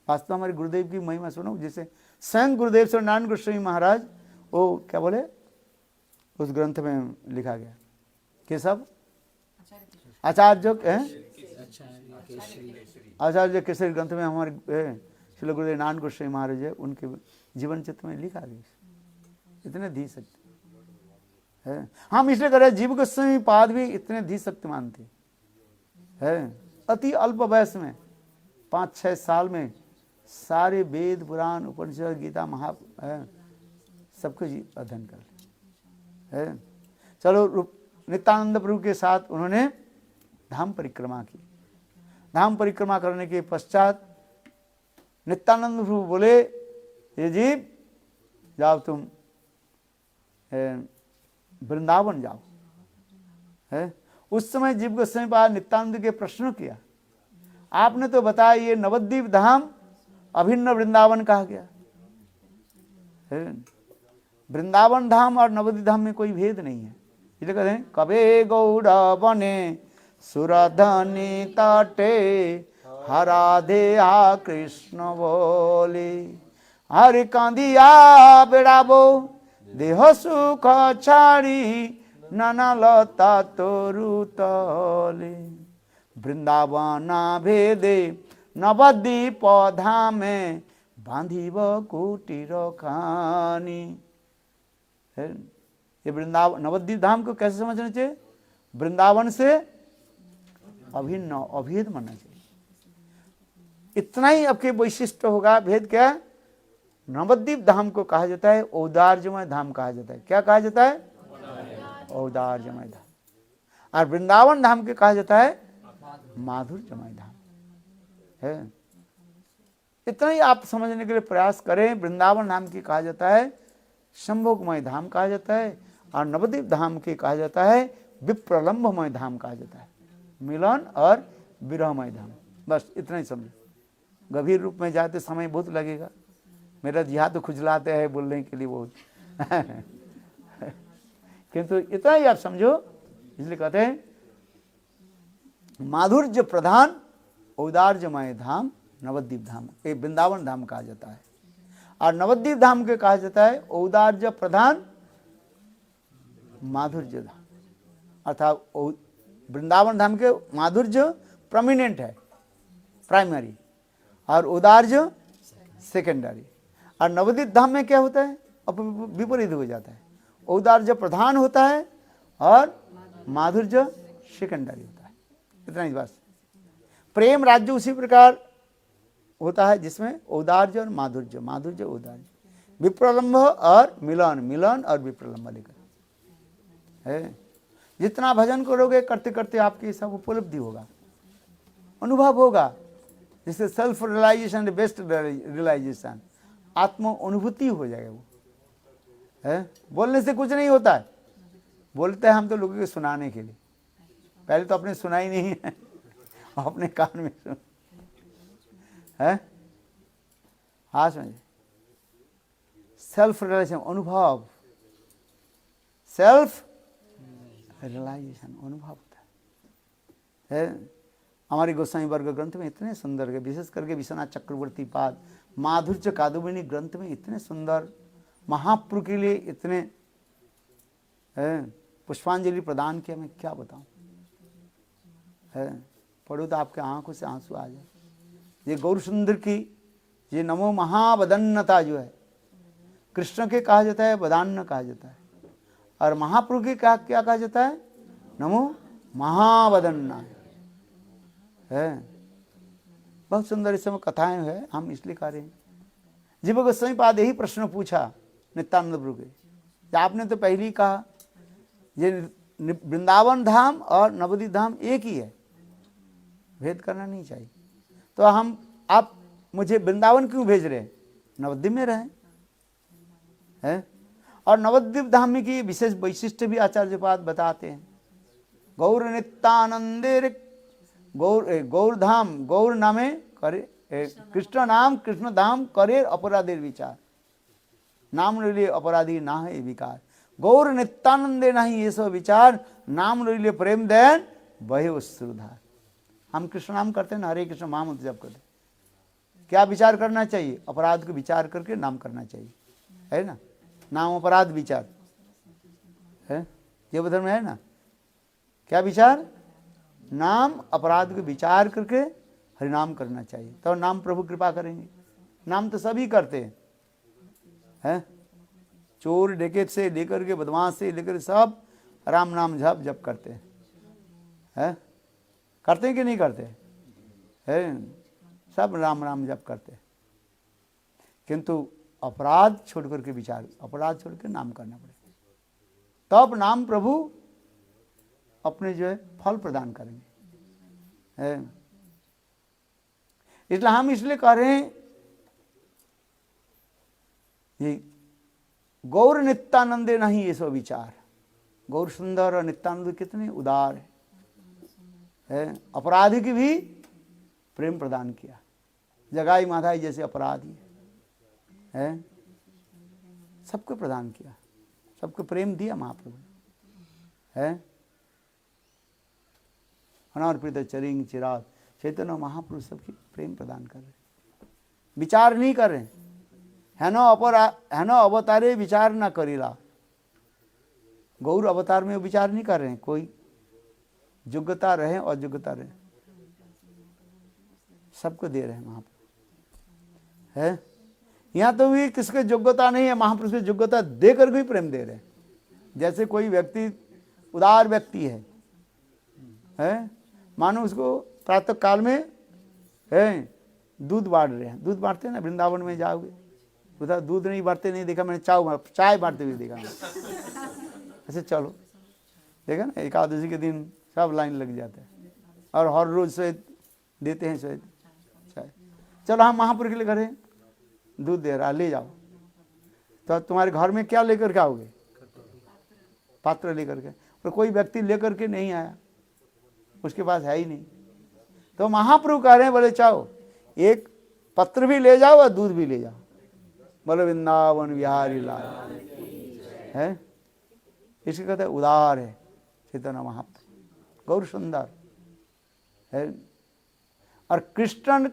S1: वास्तव हमारे गुरुदेव की महिमा सुनो, जैसे स्वयं गुरुदेव से नारायण गोस्वामी महाराज, वो क्या बोले उस ग्रंथ में लिखा गया कि सब आचार्य आचार्य केसरी ग्रंथ में हमारे श्री गुरुदेव नारायण गोस्वामी महाराज है, उनके जीवन चित्र में लिखा गया, इतने धी शक्ति है। हम इसलिए कह रहे जीव गोस्वामी पाद भी इतने धी शक्तिमान थे, है अति अल्प वयस में 5-6 साल में सारे वेद पुराण उपनिषद गीता महा सब कुछ अध्ययन कर लिया है। चलो नित्यानंद प्रभु के साथ उन्होंने धाम परिक्रमा की। धाम परिक्रमा करने के पश्चात नित्यानंद प्रभु बोले, ये जीव जाओ तुम वृंदावन जाओ। है उस समय जीव गोस्वामी पाद नित्यानंद के प्रश्न किया, आपने तो बताया ये नवद्वीप धाम अभिन्न वृंदावन कहा गया है, वृंदावन धाम और नवद्वीप धाम में कोई भेद नहीं है। इसलिए कहते हैं कबे गौड़ बने सुरधनी तटे हराधे आ कृष्ण बोले, हरि कांदिया बेड़ाबो देह सुख छाड़ी नाना लता तोरु तले, वृंदावना भेदे नवद्वीप धामे बांधिब कुटीर खानी। ये वृंदावन नवद्वीप धाम को कैसे समझना चाहिए, वृंदावन से अभिन्न अभेद मानना चाहिए। इतना ही आपके वैशिष्ट होगा। भेद क्या, नवद्वीप धाम को कहा जाता है औदार्यमय धाम कहा जाता है। क्या कहा जाता है, औदार्यमय धाम। और वृंदावन धाम के कहा जाता है माधुर्यमय धाम है। इतना ही आप समझने के लिए प्रयास करें। वृंदावन धाम की कहा जाता है संभोगमय धाम कहा जाता है, और नवद्वीप धाम के कहा जाता है विप्रलंबमय धाम कहा जाता है, मिलन और विरहमय धाम। बस इतना ही समझो। गंभीर रूप में जाते समय बहुत लगेगा, मेरा जिहा तो खुजलाते हैं बोलने के लिए बहुत किंतु इतना ही आप समझो। इसलिए कहते हैं माधुर्य प्रधान औदार्यमय धाम नवद्वीप धाम, ये वृंदावन धाम कहा जाता है। और नवद्वीप धाम के कहा जाता है औदार्य प्रधान माधुर्य धाम, अर्थात वृंदावन धाम के माधुर्य प्रोमिनेंट है, प्राइमरी, और औदार्य सेकेंडरी। और नवद्वीप धाम में क्या होता है, अब विपरीत हो जाता है, औदार्य प्रधान होता है और माधुर्य सेकेंडरी होता है। इतना ही बस। प्रेम राज्य उसी प्रकार होता है जिसमें औदार्य और माधुर्य, माधुर्य औदार्य, विप्रलंब और मिलन, मिलन और विप्रलंब लेकर है। जितना भजन करोगे करते करते आपकी सब उपलब्धि होगा, अनुभव होगा, जिससे सेल्फ रियलाइजेशन, बेस्ट रियलाइजेशन, आत्म अनुभूति हो जाएगा वो है। बोलने से कुछ नहीं होता है, बोलते हैं हम तो लोगों को सुनाने के लिए, पहले तो अपने सुना ही नहीं है, अपने कान में सुन है। हाँ समझे, सेल्फ रियलाइजेशन, अनुभव, सेल्फ रियलाइजेशन अनुभव होता है। हमारे गोस्वामी वर्ग ग्रंथ में इतने सुंदर है, विशेष करके विश्वनाथ चक्रवर्ती पाद माधुर्य कादम्बिनी ग्रंथ में इतने सुंदर, महाप्रभु के लिए इतने पुष्पांजलि प्रदान किया, मैं क्या बताऊं है। पढ़ो तो आपके आंखों से आंसू आ जाए। ये गौर सुंदर की ये नमो महावदन्नता जो है, कृष्ण के कहा जाता है वदान्न कहा जाता है, और महाप्रभु के क्या कहा जाता है, नमो महावदन्ना है। बहुत सुंदर इस समय कथाएं हैं, हम इसलिए कह रहे हैं। जीव गोस्वामी पाद यही प्रश्न पूछा नित्यानंद प्रभु के, आपने तो पहले ही कहा ये वृंदावन धाम और नवद्वीप धाम एक ही है, भेद करना नहीं चाहिए। तो आप मुझे वृंदावन क्यों भेज रहे हैं? नवद्वीप में रहें, है? और नवद्वीप धाम में की विशेष वैशिष्ट भी आचार्य पाद बताते हैं। गौर नित्यानंदे गौर धाम गौर नामे करे कृष्ण नाम कृष्ण धाम करे अपराधेर विचार, नाम लइले अपराधी ना है विकार। गौर नित्यानंदे नहीं ये सब विचार, नाम लइले प्रेम देन वही अश्रुधार। हम कृष्ण नाम करते हैं ना, हरे कृष्ण महामंत्र जप करते, क्या विचार करना चाहिए? अपराध को विचार करके नाम करना चाहिए, है ना? नाम अपराध विचार है, ये धर्म है ना। क्या विचार? नाम अपराध को विचार करके हरिनाम करना चाहिए, तो नाम प्रभु कृपा करेंगे। नाम तो सभी करते हैं, चोर डकैत से लेकर के बदमाश से लेकर सब राम नाम जप करते हैं, करते हैं कि नहीं करते हैं? सब राम राम जप करते हैं, किंतु अपराध छोड़ करके विचार, अपराध छोड़ के नाम करना पड़ेगा, तब नाम प्रभु अपने जो है फल प्रदान करेंगे, है? इसलिए हम इसलिए कह रहे हैं ये गौर नित्यानंदे नहीं ये सब विचार। गौर सुंदर और नित्यानंद कितने उदार है, अपराधी की भी प्रेम प्रदान किया, जगाई माधाई जैसे अपराधी है, सबको प्रदान किया, सबको प्रेम दिया महाप्रभु है। अनार्पित चरिंग चिराग चैतन्य महापुरुष सबकी प्रेम प्रदान कर रहे, विचार नहीं कर रहे, है न अवतारे विचार ना करीला। गौर अवतार में विचार नहीं कर रहे हैं, कोई योग्यता रहे और अयोग्यता रहे, सबको दे रहे हैं महापुरुष है। यहाँ तो भी किसके योग्यता नहीं है, महापुरुष की योग्यता देकर भी प्रेम दे रहे हैं। जैसे कोई व्यक्ति उदार व्यक्ति है, मानो उसको प्रातः काल में है दूध बांट रहे हैं, दूध बांटते हैं ना, वृंदावन में जाओगे उधर दूध नहीं बांटते, नहीं देखा मैंने, चाय बांटते हुए देखा ऐसे, चलो देखा ना, एकादशी के दिन सब लाइन लग जाता है, और हर रोज श्वेत देते हैं, श्वेत चाय। चलो हम महापुरुष के लिए करें, दूध दे रहा, ले जाओ, तो तुम्हारे घर में क्या लेकर के आओगे? पात्र लेकर के। और कोई व्यक्ति लेकर के नहीं आया, उसके पास है ही नहीं, तो महाप्रभु कह रहे हैं, बोले चाहो एक पत्र भी ले जाओ और दूध भी ले जाओ, बोले वृंदावन बिहारी लाल है। इसके कहते हैं उदार है चैतन्य महाप्रभु, गौर सुंदर है। और कृष्ण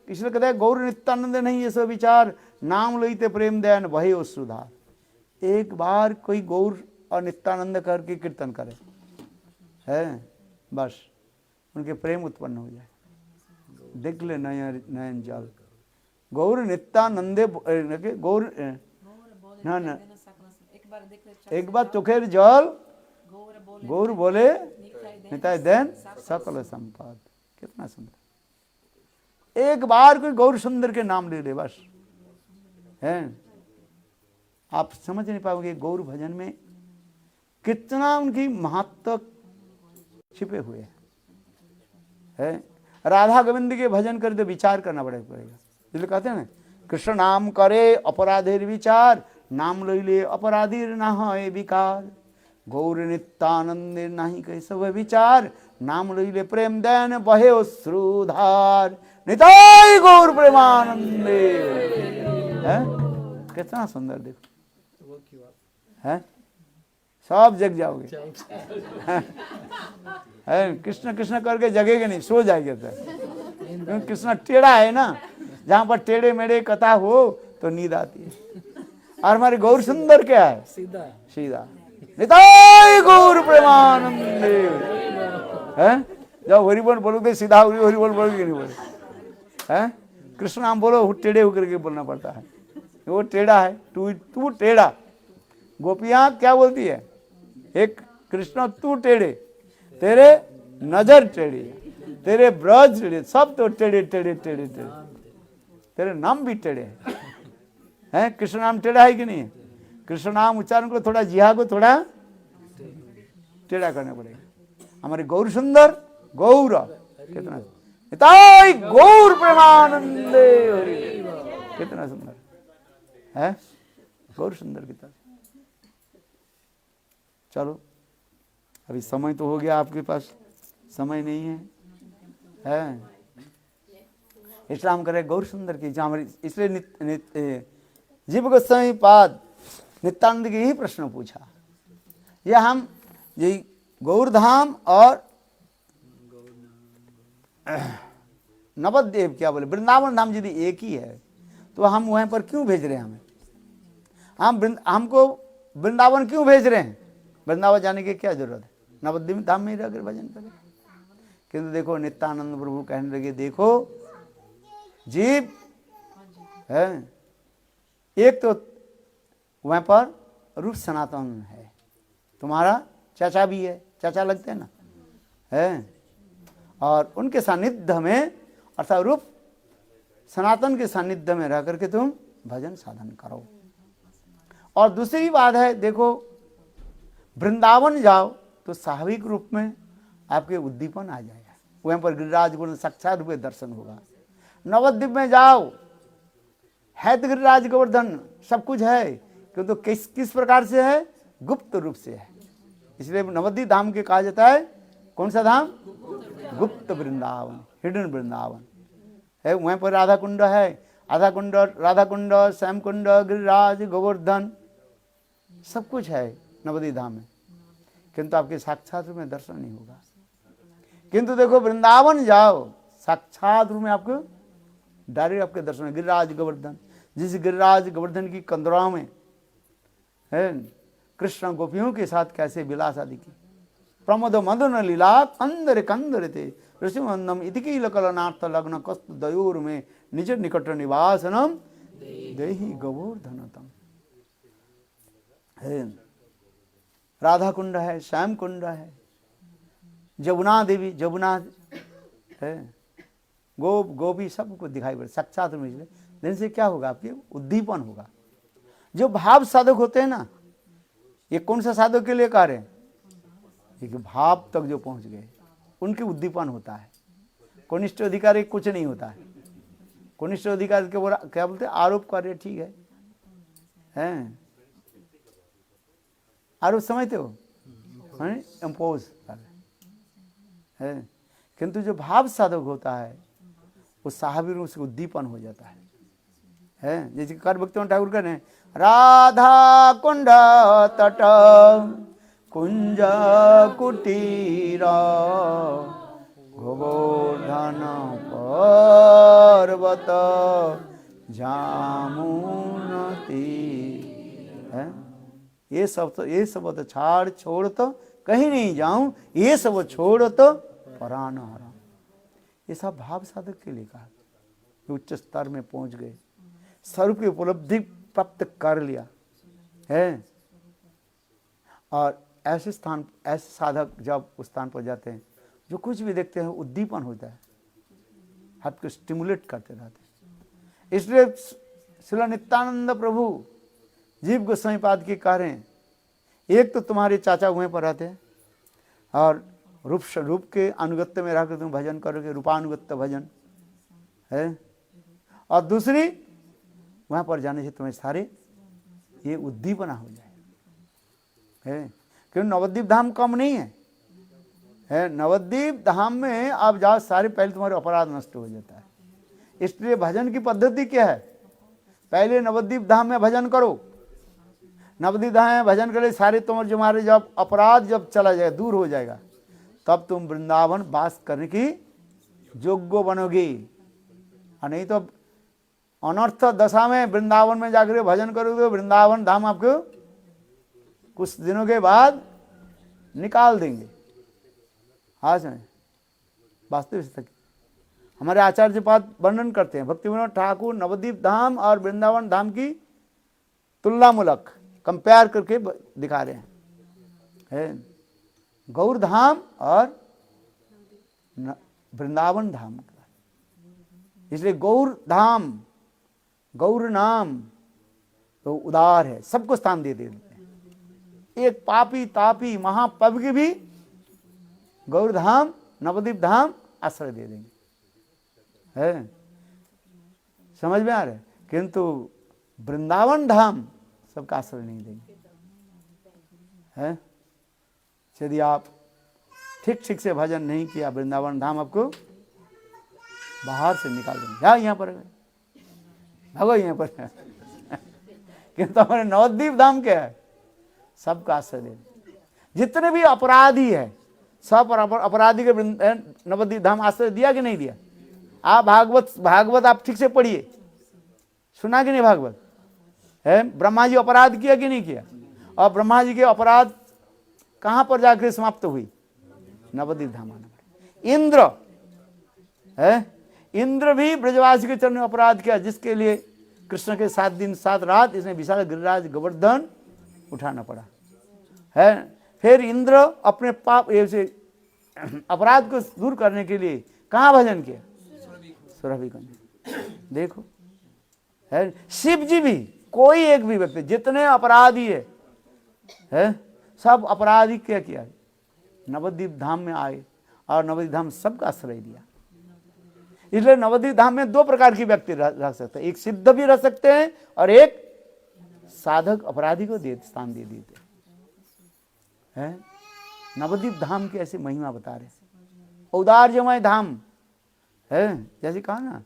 S1: इसलिए कहते हैं गौर नित्यानंद नहीं ये सब विचार, नाम लइते प्रेम दयान वही सुधार। एक बार कोई गौर और नित्यानंद करके कीर्तन करे है, बस उनके प्रेम उत्पन्न हो जाए। देख ले नयन जल गौर नित्यानंदे गौर ना एक बार चोखेर जल गौर बोले निताय देन सकल संपद। कितना सुंदर, एक बार कोई गौर सुंदर के नाम ले ले बस है। आप समझ नहीं पाओगे गौर भजन में कितना उनकी महत्व छिपे हुए है। राधा गोविंद के भजन करे तो विचार करना पड़ेगा, इसलिए कहते हैं ना कृष्ण नाम करे अपराधेर विचार, नाम लइले अपराधीर ना है विकार। गौर नित्यानंदे नहीं कही सब विचार, नाम लइले प्रेम देन बहे अश्रुधार। निताय गौर प्रेमानंदे है। कितना सुंदर देखो है, सब जग जाओगे कृष्ण कृष्ण करके जगेगे नहीं, सो जाएंगे। क्योंकि कृष्ण टेढ़ा है ना, जहाँ पर टेढ़े मेढ़े कथा हो तो नींद आती है। और हमारे गौर सुंदर क्या है? सीधा सीधा। निताय गौर प्रेमानंदे है। जब हरि बोल बोलोगे सीधा हरि बोल बोलोगे नहीं बोले है। कृष्ण नाम बोलो टेढ़े होकर के बोलना पड़ता है, वो टेढ़ा है, तू टेढ़ा। गोपियां क्या बोलती है? एक कृष्ण तू टेढ़े, तेरे नजर टेढ़ी, तेरे ब्रज टेढ़े, सब तो टेढ़े टेढ़े टेढ़े टेढ़े, तेरे नाम भी टेढ़े हैं। कृष्ण नाम टेढ़ा है कि नहीं? कृष्ण नाम उच्चारण को थोड़ा जिहा को थोड़ा टेढ़ा करना पड़ेगा। हमारे गौर सुंदर गौर कितना निताई गौर प्रेमानंदे हरि। कितना सुंदर है, गौर सुंदर की तरह। चलो अभी समय तो हो गया, आपके पास समय नहीं है, इसलिए हम करें गौर सुंदर की जामरी। इसलिए जीव गोस्वामी पाद नित्यानंद की ही प्रश्न पूछा। ये हम ये गौरधाम और नवद्वीप क्या बोले, वृंदावन धाम यदि एक ही है तो हम वहीं पर क्यों भेज रहे हैं हमें? हमको वृंदावन क्यों भेज रहे हैं? वृंदावन जाने की क्या जरूरत है? नवद्वीप धाम में ही रहकर भजन करें। किंतु देखो नित्यानंद प्रभु कहने लगे, देखो जीव है, एक तो वहाँ पर रूप सनातन है, तुम्हारा चाचा भी है, चाचा लगते हैं ना, है, और उनके सानिध्य में अर्थात रूप सनातन के सानिध्य में रह करके तुम भजन साधन करो। और दूसरी बात है, देखो वृंदावन जाओ तो स्वाभाविक रूप में आपके उद्दीपन आ जाएगा, वहीं पर गिरिराज गुण साक्षात रूप दर्शन होगा। नवद्वीप में जाओ है तो गिरिराज गोवर्धन सब कुछ है, किंतु तो किस प्रकार से है? गुप्त रूप से है। इसलिए नवद्वीप धाम के कहा जाता है, कौन सा धाम? गुप्त वृंदावन, हिडन वृंदावन है। वहीं पर राधा कुंड है, आधा कुंड, राधा कुंड, श्याम कुंड, गिरिराज गोवर्धन सब कुछ है नवद्वीप धाम में, किंतु आपके साक्षात रूप में दर्शन नहीं होगा। किंतु देखो वृंदावन जाओ, साक्षात रूप में आपको डायरेक्ट आपके दर्शन है। गिरिराज गोवर्धन, जिस गिरिराज गोवर्धन की कंदराओं में है कृष्ण गोपियों के साथ कैसे विलास आदि की, प्रमोद मदन लीला कंदर कंदर थे ऋषिमंदम इतिकी लकलनाथ लग्न कस्त दयूर में निज निकट निवासनम देहि गोवर्धनतम है। राधा कुंड है, श्याम कुंड है, जमुना देवी, जमुना है, गोपी सबको दिखाई पड़े साक्षात में। दिन से क्या होगा? आपके उद्दीपन होगा। जो भाव साधक होते हैं ना, ये कौन सा साधक के लिए कार्य है? एक भाव तक जो पहुंच गए उनके उद्दीपन होता है। कनिष्ठ अधिकारी कुछ नहीं होता है। कनिष्ठ अधिकारी के वो क्या बोलते हैं? आरोप कार्य, ठीक है, आरोप समझते हो, इम्पोज है। किंतु जो भाव साधक होता है वो स्वाभाविक रूप से उद्दीपन हो जाता है। जैसे कर भक्ति ठाकुर कहने, राधा कुंड तट कुंज कुटीर गोवर्धन पर्वत जामुन तीर है। ये सब तो छोड़ तो कहीं नहीं जाऊं, ये सब छोड़ तो परान हरा। ये सब भाव साधक के लिए कहा, उच्च स्तर में पहुंच गए, स्वरूप की उपलब्धि प्राप्त कर लिया है। और ऐसे स्थान, ऐसे साधक जब उस स्थान पर जाते हैं, जो कुछ भी देखते हैं उद्दीपन होता है, हाथ को स्टिमुलेट करते रहते हैं। इसलिए श्रील नित्यानंद प्रभु जीव गोस्वामी पाद के कह रहे हैं, एक तो तुम्हारे चाचा वहीं पर रहते हैं और रूप के अनुगत्य में रहकर तुम भजन करोगे, रूपानुगत्य भजन है। और दूसरी, वहाँ पर जाने से तुम्हें सारे ये उद्दीपना हो जाए है। क्योंकि नवद्वीप धाम कम नहीं है। नवद्वीप धाम में आप जाओ, सारे पहले तुम्हारे अपराध नष्ट हो जाता है। इसलिए भजन की पद्धति क्या है? पहले नवद्वीप धाम में भजन करो, नवद्वीप धाम में भजन करे, सारे तुम्हारे जब अपराध जब चला जाएगा, दूर हो जाएगा, तब तुम वृंदावन वास करने की योग्य बनोगे। और नहीं तो अनर्थ दशा में वृंदावन में जाकर भजन करोगे, वृंदावन धाम आपको कुछ दिनों के बाद निकाल देंगे। हाँ सुने, वास्तविक हमारे आचार्य पाद वर्णन करते हैं, भक्ति विनोद ठाकुर नवद्वीप धाम और वृंदावन धाम की तुलनामूलक कंपेयर करके दिखा रहे हैं। गौर धाम और वृंदावन धाम। इसलिए गौर धाम, गौर नाम तो उदार है, सबको स्थान दे देते हैं। एक पापी तापी महापवि भी गौर धाम, नवद्वीप धाम आश्रय दे देंगे, है समझ में आ रहा है। किंतु वृंदावन धाम सबका आश्रय नहीं देंगे, है। यदि आप ठीक ठीक से भजन नहीं किया, वृंदावन धाम आपको बाहर से निकाल देंगे। या यहाँ पर भागो यहाँ पर किंतु हमारे नवद्वीप धाम क्या है, सबका आश्रय दे। जितने भी अपराधी है सब अपराधी के नवद्वीप धाम आश्रय दिया कि नहीं दिया? आप भागवत आप ठीक से पढ़िए, सुना कि नहीं भागवत है? ब्रह्मा जी अपराध किया कि नहीं किया? और ब्रह्मा जी के अपराध कहां पर जाकर समाप्त हुई? नवद्वीप धाम आना पड़े। इंद्र है, इंद्र भी ब्रजवासी के चरण में अपराध किया, जिसके लिए कृष्ण के 7 दिन 7 रात इसने विशाल गिरिराज गोवर्धन उठाना पड़ा, है। फिर इंद्र अपने पाप से अपराध को दूर करने के लिए कहाँ भजन किया? सुरभि कुंज। देखो, है। शिव जी भी, कोई एक भी व्यक्ति, जितने अपराधी है सब अपराधी क्या किया? नवद्वीप धाम में आए और नवद्वीप धाम सबका आश्रय दिया। इसलिए नवद्वीप धाम में 2 प्रकार की व्यक्ति रह सकते हैं, एक सिद्ध भी रह सकते हैं और एक साधक अपराधी को स्थान दे देते हैं। नवद्वीप धाम की ऐसी महिमा बता रहे, औदार्यमय धाम है। जैसे कहा ना,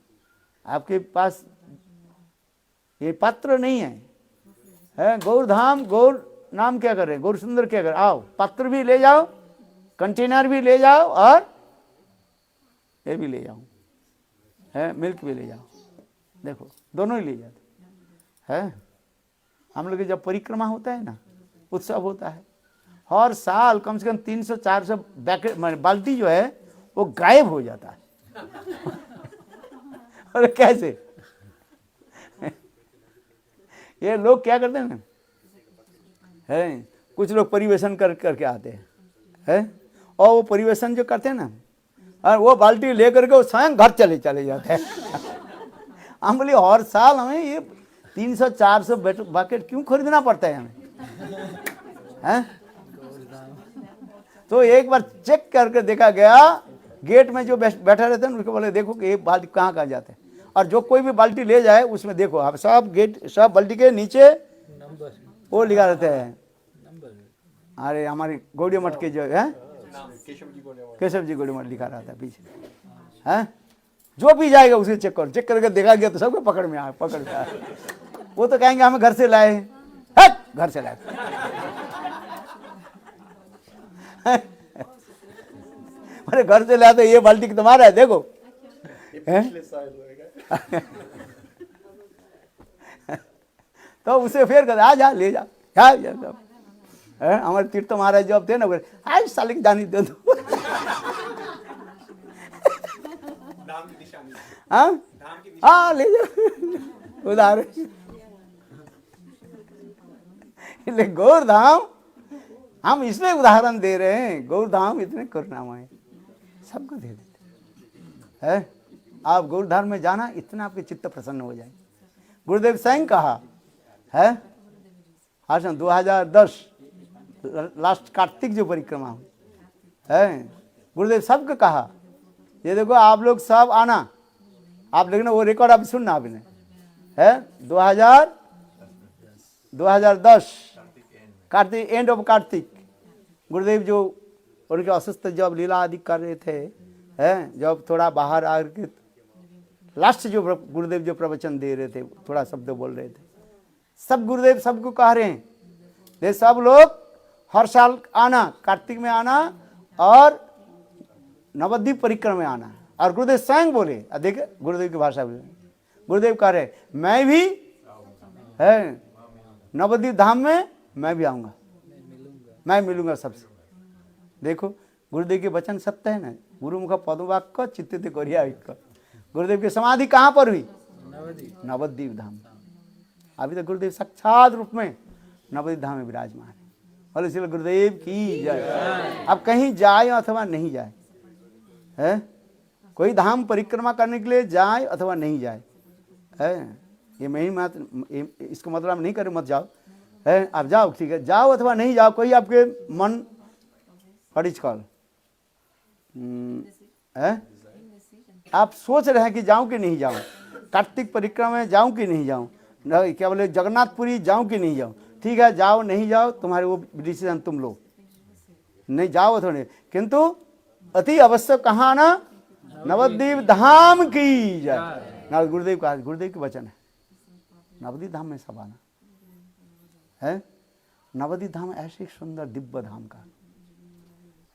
S1: आपके पास ये पात्र नहीं है, गौर धाम, गौर नाम क्या कर रहे हैं, गौर सुंदर क्या कर, आओ पात्र भी ले जाओ, कंटेनर भी ले जाओ और ये भी ले जाओ, है, मिल्क भी ले जाओ। देखो दोनों ही ले जाते हैं। हम लोग जब परिक्रमा होता है ना, उत्सव होता है, हर साल कम से कम 300-400 बैकेट बाल्टी जो है वो गायब हो जाता है। अरे कैसे? ये लोग क्या करते हैं ना, है, कुछ लोग परिवेशन करके आते हैं, है, और वो परिवेशन जो करते हैं ना, और वो बाल्टी लेकर के वो स्वयं घर चले जाते हैं। हम बोले हर साल हमें ये 300-400 बकेट क्यों खरीदना पड़ता है हमें, है? तो एक बार चेक करके देखा गया, गेट में जो बैठा रहते हैं उसको बोले देखो कि ये बाल्टी कहाँ जाते हैं, और जो कोई भी बाल्टी ले जाए उसमें देखो आप सब बाल्टी के नीचे वो लिखा रहते हैं। अरे हमारी गौड़ी मठ के जो है केशव जी गौड़ी मठ लिखा रहता है पीछे, है। जो भी जाएगा उसे चेक करके देखा गया तो सबको पकड़ में आए। वो तो कहेंगे हमें घर से लाए हैं, घर से लाए। अरे घर से लाया तो ये बाल्टी तुम्हारा है, देखो। तो उसे फेर कर आ जा ले जा, हमारे तीर्थ महाराज जब थे ना, आज साले की जानी दे दो। हाँ ले जा उधार। इसलिए गौर धाम हम इसमें उदाहरण दे रहे हैं, गौर धाम इतने करुणामय सबको दे देते है। आप गौर धाम में जाना, इतना आपके चित्त प्रसन्न हो जाए। गुरुदेव स्वयं कहा है, हाँ 2010 लास्ट कार्तिक जो परिक्रमा हुई है, गुरुदेव सबको कहा ये देखो आप लोग सब आना, आप देखना वो रिकॉर्ड आप सुनना आपने, है 2010 कार्तिक, एंड ऑफ कार्तिक, गुरुदेव जो उनके अस्वस्थ जब लीला आदि कर रहे थे, है, जब थोड़ा बाहर आकर लास्ट जो गुरुदेव जो प्रवचन दे रहे थे, थोड़ा शब्द बोल रहे थे, सब गुरुदेव सबको कह रहे हैं ये सब लोग हर साल आना, कार्तिक में आना और नवद्वीप परिक्रमा में आना। और गुरुदेव स्वयं बोले, देखिए गुरुदेव की भाषा बोले, गुरुदेव कह रहे मैं भी है नवद्वीप धाम में मैं भी आऊंगा, मैं मिलूंगा सबसे। देखो गुरुदेव के वचन सत्य है ना, गुरुमुख पदवाक्य चित्तित करिया। गुरुदेव की समाधि कहाँ पर हुई? नवद्वीप धाम। अभी तक गुरुदेव साक्षात रूप में नवद्वीप धाम में विराजमान है। बोले इसलिए गुरुदेव की जय। अब कहीं जाए अथवा नहीं जाए, है कोई धाम परिक्रमा करने के लिए जाए अथवा नहीं जाए, है ये मैं ही मत, इसको मतलब नहीं करे मत जाओ, है आप जाओ, ठीक है, जाओ अथवा नहीं जाओ, कोई आपके मन व्हाट इज कॉल्ड है आप सोच रहे हैं कि जाऊं कि नहीं जाऊं, कार्तिक परिक्रमा में जाऊं कि नहीं जाऊं, क्या बोले जगन्नाथपुरी जाऊं कि नहीं जाऊं। ठीक है, जाओ नहीं जाओ तुम्हारे वो डिसीजन तुम लो, नहीं जाओ थोड़े, किंतु अति आवश्यक कहाँ आना, नवद्वीप धाम की जय। ना गुरुदेव का, गुरुदेव के वचन है, नवद्वीप धाम में सब आना है। नवद्वीप धाम ऐसे सुंदर दिव्य धाम का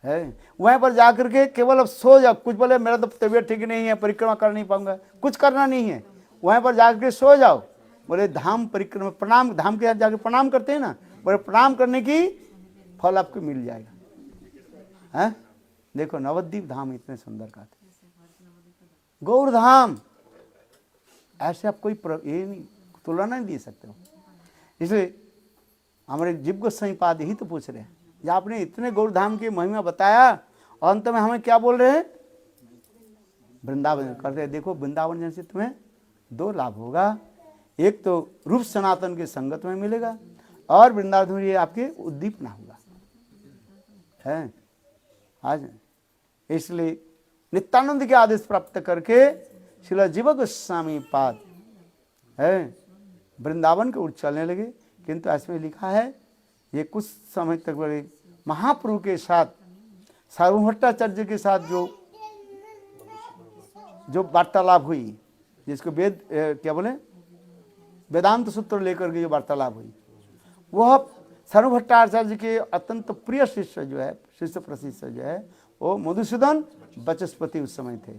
S1: है, वहां पर जाकर के केवल अब सो जाओ। कुछ बोले मेरा तो तबीयत ठीक नहीं है, परिक्रमा कर नहीं पाऊंगा, कुछ करना नहीं है, वहां पर जाकर के सो जाओ। बोले धाम परिक्रमा प्रणाम, धाम के यहाँ जाकर प्रणाम करते हैं ना, बोले प्रणाम करने की फल आपको मिल जाएगा। है देखो नवद्वीप धाम इतने सुंदर का थे, गौर धाम ऐसे आप कोई ये नहीं तुलना नहीं दे सकते हो। इसलिए हमारे जीव गोस्वामी पाद यही तो पूछ रहे हैं, जब आपने इतने गौर धाम की महिमा बताया और अंत में हमें क्या बोल रहे हैं, वृंदावन करते। देखो वृंदावन जाने से तुम्हें दो लाभ होगा, एक तो रूप सनातन के संगत में मिलेगा और वृंदावन में आपके उद्दीपना होगा है आज। इसलिए नित्यानंद के आदेश प्राप्त करके श्रील जीव गोस्वामी पाद है वृंदावन के ओर चलने लगे। किंतु इसमें लिखा है ये कुछ समय तक बड़े महाप्रभु के साथ सार्वभट्टाचार्य के साथ जो वार्तालाप हुई, जिसको वेद क्या बोले वेदांत सूत्र लेकर के जो वार्तालाप हुई, वह सार्वभट्टाचार्य के अत्यंत प्रिय शिष्य जो है, शिष्य प्रशिष्य जो है वो मधुसूदन बचस्पति उस समय थे।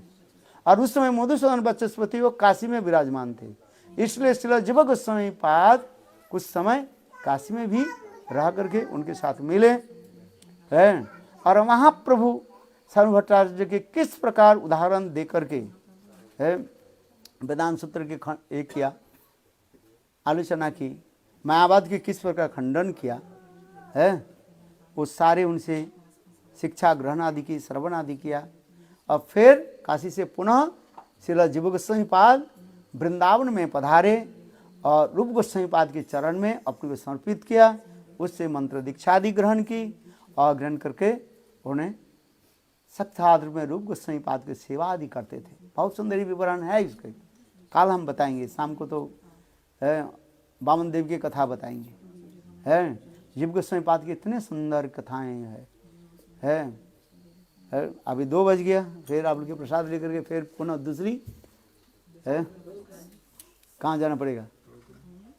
S1: और उस समय मधुसूदन बचस्पति वो काशी में विराजमान थे। इसलिए श्रील जीव गोस्वामी पाद कुछ समय काशी में भी रह करके उनके साथ मिले हैं। और महाप्रभु सार्वभट्टाचार्य के किस प्रकार उदाहरण दे करके है वेदांत सूत्र के एक किया आलोचना की, मायावाद के किस प्रकार खंडन किया है, वो सारे उनसे शिक्षा ग्रहण आदि की, श्रवण आदि किया। और फिर काशी से पुनः श्रील जीव गोस्वामी पाद वृंदावन में पधारे और रूप गोस्वामी पाद के चरण में अपने को समर्पित किया। उससे मंत्र दीक्षा आदि ग्रहण की और ग्रहण करके उन्हें सख्त में रूप गोस्वामी पाद की सेवा आदि करते थे। बहुत सुंदर विवरण है इसके, काल हम बताएंगे, शाम को तो है वामन देव की कथा बताएंगे है। जीव गोस्वामी पाद की इतने सुंदर कथाएं है। अभी 2 बज गया, फिर आप लोग के प्रसाद लेकर के फिर पुनः दूसरी है कहाँ जाना पड़ेगा,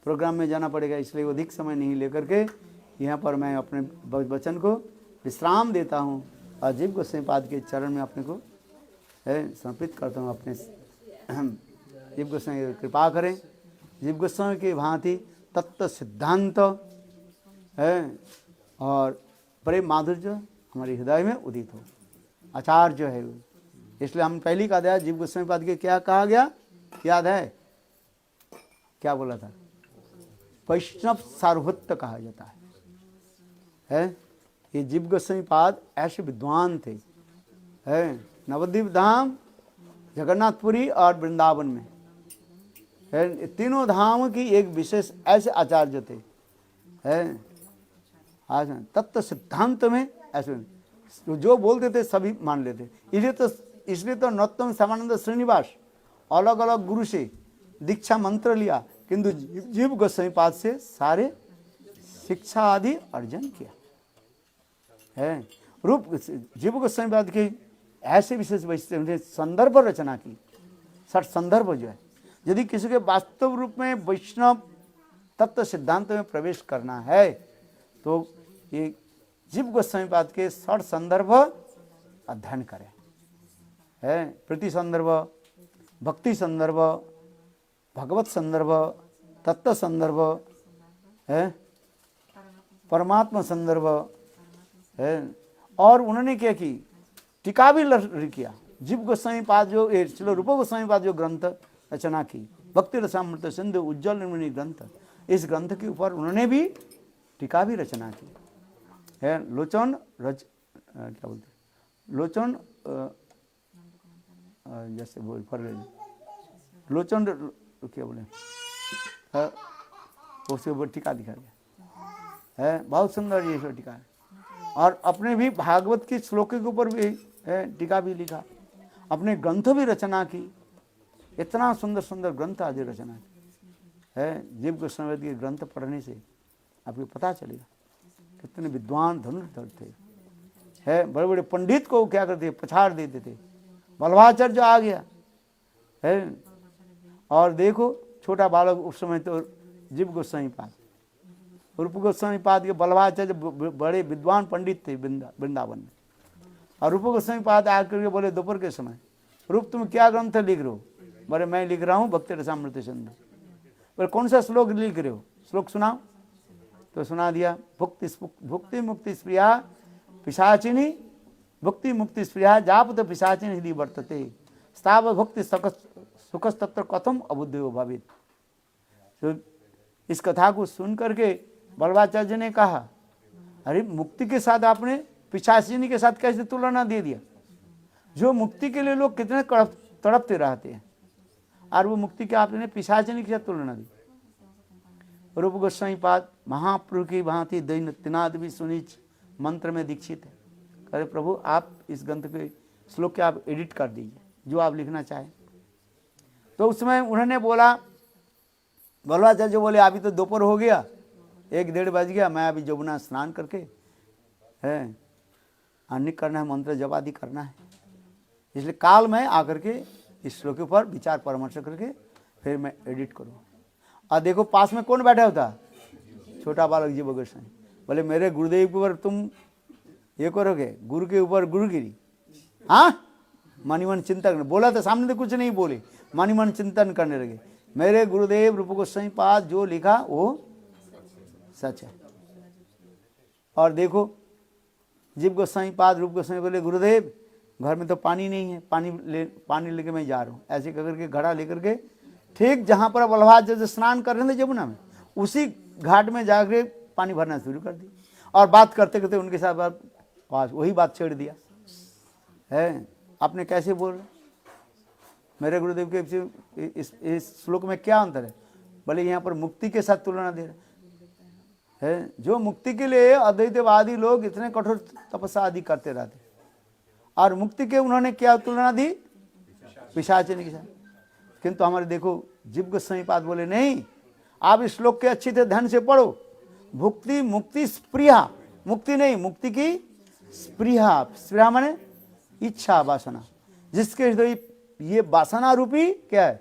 S1: प्रोग्राम में जाना पड़ेगा। इसलिए अधिक समय नहीं लेकर के यहाँ पर मैं अपने वचन को विश्राम देता हूँ और जीव गोस्वामी पाद के चरण में अपने को समर्पित करता हूँ। अपने जीव गोस्वामी कृपा करें, जीव गोस्वामी की भांति तत्व सिद्धांत है और बड़े माधुर्य हमारे हृदय में उदित हो, आचार्य है। इसलिए हम पहली का अध्याय जीव गोस्वामी पाद के क्या कहा गया याद है, क्या बोला था, वैष्णव सार्वभट्ट कहा जाता है। ये जीव गोस्वामी पाद ऐसे विद्वान थे है, नवद्वीप धाम, जगन्नाथपुरी और वृंदावन में है, तीनों धाम की एक विशेष ऐसे आचार्य थे है। आज तत्व सिद्धांत में ऐसे जो बोलते थे सभी मान लेते। इसलिए तो नरोत्तम श्यामानंद श्रीनिवास अलग अलग गुरु से दीक्षा मंत्र लिया, किंतु जीव गोस्वामी पाद से सारे शिक्षा आदि अर्जन किया है। रूप जीव गोस्वामी पाद के ऐसे विशेष वैष्णव संदर्भ रचना की, 60 संदर्भ जो है। यदि किसी के वास्तव रूप में वैष्णव तत्व सिद्धांत में प्रवेश करना है तो ये जीव गोस्वामी पाद के 60 संदर्भ अध्ययन करें है। प्रति संदर्भ, भक्ति संदर्भ, भगवत संदर्भ, तत्व संदर्भ है, परमात्मा संदर्भ है। और उन्होंने क्या की, टीका भी किया। जीव गोस्वामी पाद जो चलो रूप गोस्वामी पाद जो ग्रंथ रचना की, भक्ति रसामृत सिंधु उज्ज्वल निर्मणि ग्रंथ, इस ग्रंथ के ऊपर उन्होंने भी टीका भी रचना की है। लोचन रच क्या बोलते, लोचन जैसे बोल पर लोचन क्या बोले उसके ऊपर टीका दिखा गया है। बहुत सुंदर ये टीका है। और अपने भी भागवत के श्लोक के ऊपर भी टीका भी लिखा। अपने ग्रंथ भी रचना की, इतना सुंदर सुंदर ग्रंथ आदि रचना की है। जीव गोस्वामी के ग्रंथ पढ़ने से आपको पता चलेगा कितने विद्वान धनुर्धर थे, है। बड़े बड़े पंडित को क्या करते, पछाड़ देते थे। वल्लभाचार्य आ गया है, और देखो छोटा बालक उस समय तो जीव गोस्वामी पाद, रूप गोस्वामी पाद के वल्लभाचार्य बड़े विद्वान पंडित थे वृंदावन में। और रूप गोस्वामी पाद आकर के बोले दोपहर के समय, रूप तुम क्या ग्रंथ लिख रहे हो? बोले मैं लिख रहा हूँ भक्ति रसामृत सिंधु। बोले कौन सा श्लोक लिख रहे हो? श्लोक सुनाओ। तो सुना दिया, भुक्ति मुक्ति स्प्रिया पिशाचिनी, भुक्ति मुक्ति स्प्रिया जापत पिशाचिनी यदि वर्तते स्थाव भुक्ति सुखस्तत्र कथम अबुद्धयो भावित। तो इस कथा को सुन करके वल्लभाचार्य ने कहा, अरे मुक्ति के साथ आपने पिशाचिनी के साथ कैसे तुलना दे दिया? जो मुक्ति के लिए लोग कितने तड़पते रहते हैं, और वो मुक्ति के आपने पिशाचिनी के साथ तुलना दी। रूप गोस्वामी पाद महाप्रभु की भांति दैन्यनाद भी सुनीच मंत्र में दीक्षित है। अरे प्रभु आप इस ग्रंथ के श्लोक के आप एडिट कर दीजिए जो आप लिखना चाहें। तो उसमें उन्होंने बोला, वल्लभाचार्य बोले अभी तो दोपहर हो गया, 1-1:30 बज गया, मैं अभी जमुना स्नान करके है अन्य करना है, मंत्र जप आदि करना है, इसलिए काल में आकर के इस श्लोक के ऊपर विचार परामर्श करके फिर मैं एडिट करूँ। और देखो पास में कौन बैठा होता? छोटा बालक जीव गोस्वामी। बोले मेरे गुरुदेव के ऊपर तुम ये करोगे, गुरु के ऊपर गुरुगिरी? हाँ, मनी मन चिंतन बोला था, सामने तो कुछ नहीं बोले, मनी मन चिंतन करने लगे। मेरे गुरुदेव रूप गोस्वामी पाद जो लिखा वो सच है। और देखो जीव गोस्वामी पाद रूप गोस्वामी बोले गुरुदेव घर में तो पानी नहीं है, पानी लेके मैं जा रहा हूँ। ऐसे करके घड़ा लेकर के ठीक जहाँ पर वल्लभाचार्य स्नान कर रहे थे जमुना में, उसी घाट में जाकर पानी भरना शुरू कर दिया। और बात करते करते उनके साथ वही बात छेड़ दिया है। आपने कैसे बोल रहे? मेरे गुरुदेव के इस श्लोक में क्या अंतर है? बोले यहाँ पर मुक्ति के साथ तुलना दे रहे है। जो मुक्ति के लिए अद्वैतवादी लोग इतने कठोर तपस्या आदि करते रहते, और मुक्ति के उन्होंने क्या तुलना दी? पिशाचिनी के साथ। किंतु हमारे देखो जीव गोस्वामी पाद बोले नहीं, आप इस श्लोक के अच्छी तरह ध्यान से पढ़ो। भुक्ति मुक्ति स्प्रिया, मुक्ति नहीं, मुक्ति की स्प्रिया। स्प्रिया माने इच्छा वासना, जिसके ये वासना रूपी क्या है?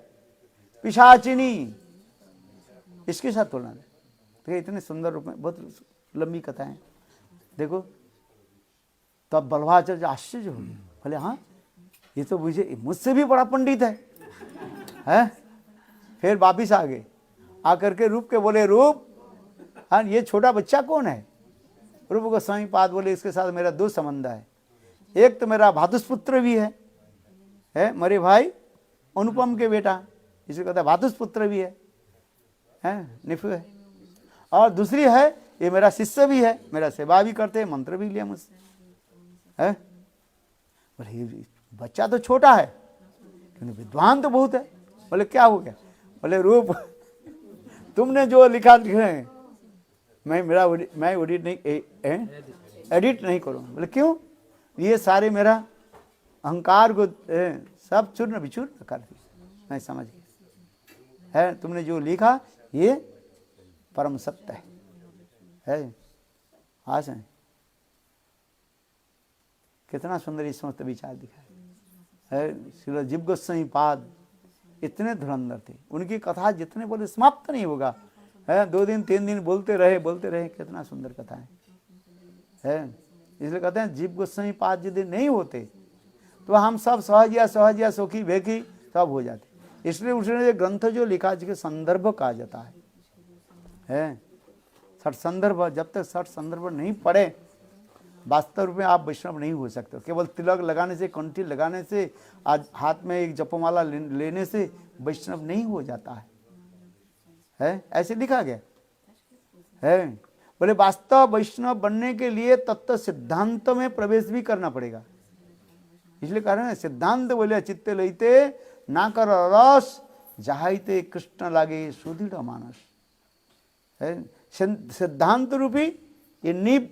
S1: पिशाचिनी, इसके साथ तुलना है। तो इतने सुंदर रूप में, बहुत लंबी कथा है। देखो तब वल्लभाचार्य आश्चर्य हो गए, बोले हाँ ये तो मुझसे भी बड़ा पंडित है? फिर वापिस आ गए, आकर के रूप के बोले रूप हाँ ये छोटा बच्चा कौन है? रूप गोस्वामी पाद बोले इसके साथ मेरा 2 संबंध है। एक तो मेरा भातुषपुत्र भी है मेरे भाई अनुपम के बेटा, इसे कहता है भातुषपुत्र भी है निफू है। और दूसरी है ये मेरा शिष्य भी है, मेरा सेवा भी करते हैं, मंत्र भी लिया मुझसे है। बोले बच्चा तो छोटा है क्योंकि विद्वान तो बहुत है। बोले क्या हो गया? बोले रूप तुमने जो लिखा है मैं एडिट नहीं करूँ। बोले क्यों? ये सारे मेरा अहंकार को सब चूर्ण विचूर्ण कर दिया, मैं समझ गया है। तुमने जो लिखा ये परम सत्य है। आज है कितना सुंदर इस समस्त विचार दिखा है। श्री जीव गोस्वामी पाद इतने धुरंधर थे, उनकी कथा जितने बोले समाप्त नहीं होगा है। 2 दिन 3 दिन बोलते रहे। कितना सुंदर कथा है। इसलिए कहते हैं जीव गोस्वामी पाद यदि नहीं होते तो हम सब सहज या सुखी भेखी सब हो जाते। इसलिए उसने ग्रंथ जो लिखा जिसके संदर्भ कहा जाता है। सठ संदर्भ, जब तक सठ संदर्भ नहीं पढ़े वास्तव रूप में आप वैष्णव नहीं हो सकते। केवल तिलक लगाने से, कंठी लगाने से, आज हाथ में एक जपमाला लेने से वैष्णव नहीं हो जाता है। ऐसे लिखा गया है। बोले वास्तव वैष्णव बनने के लिए तत्व सिद्धांत में प्रवेश भी करना पड़ेगा। इसलिए कह रहे हैं सिद्धांत बोले चित्ते लइते ना कर रस जहाइते कृष्ण लागे सुदृढ़ मानस है। सिद्धांत रूपी ये नींव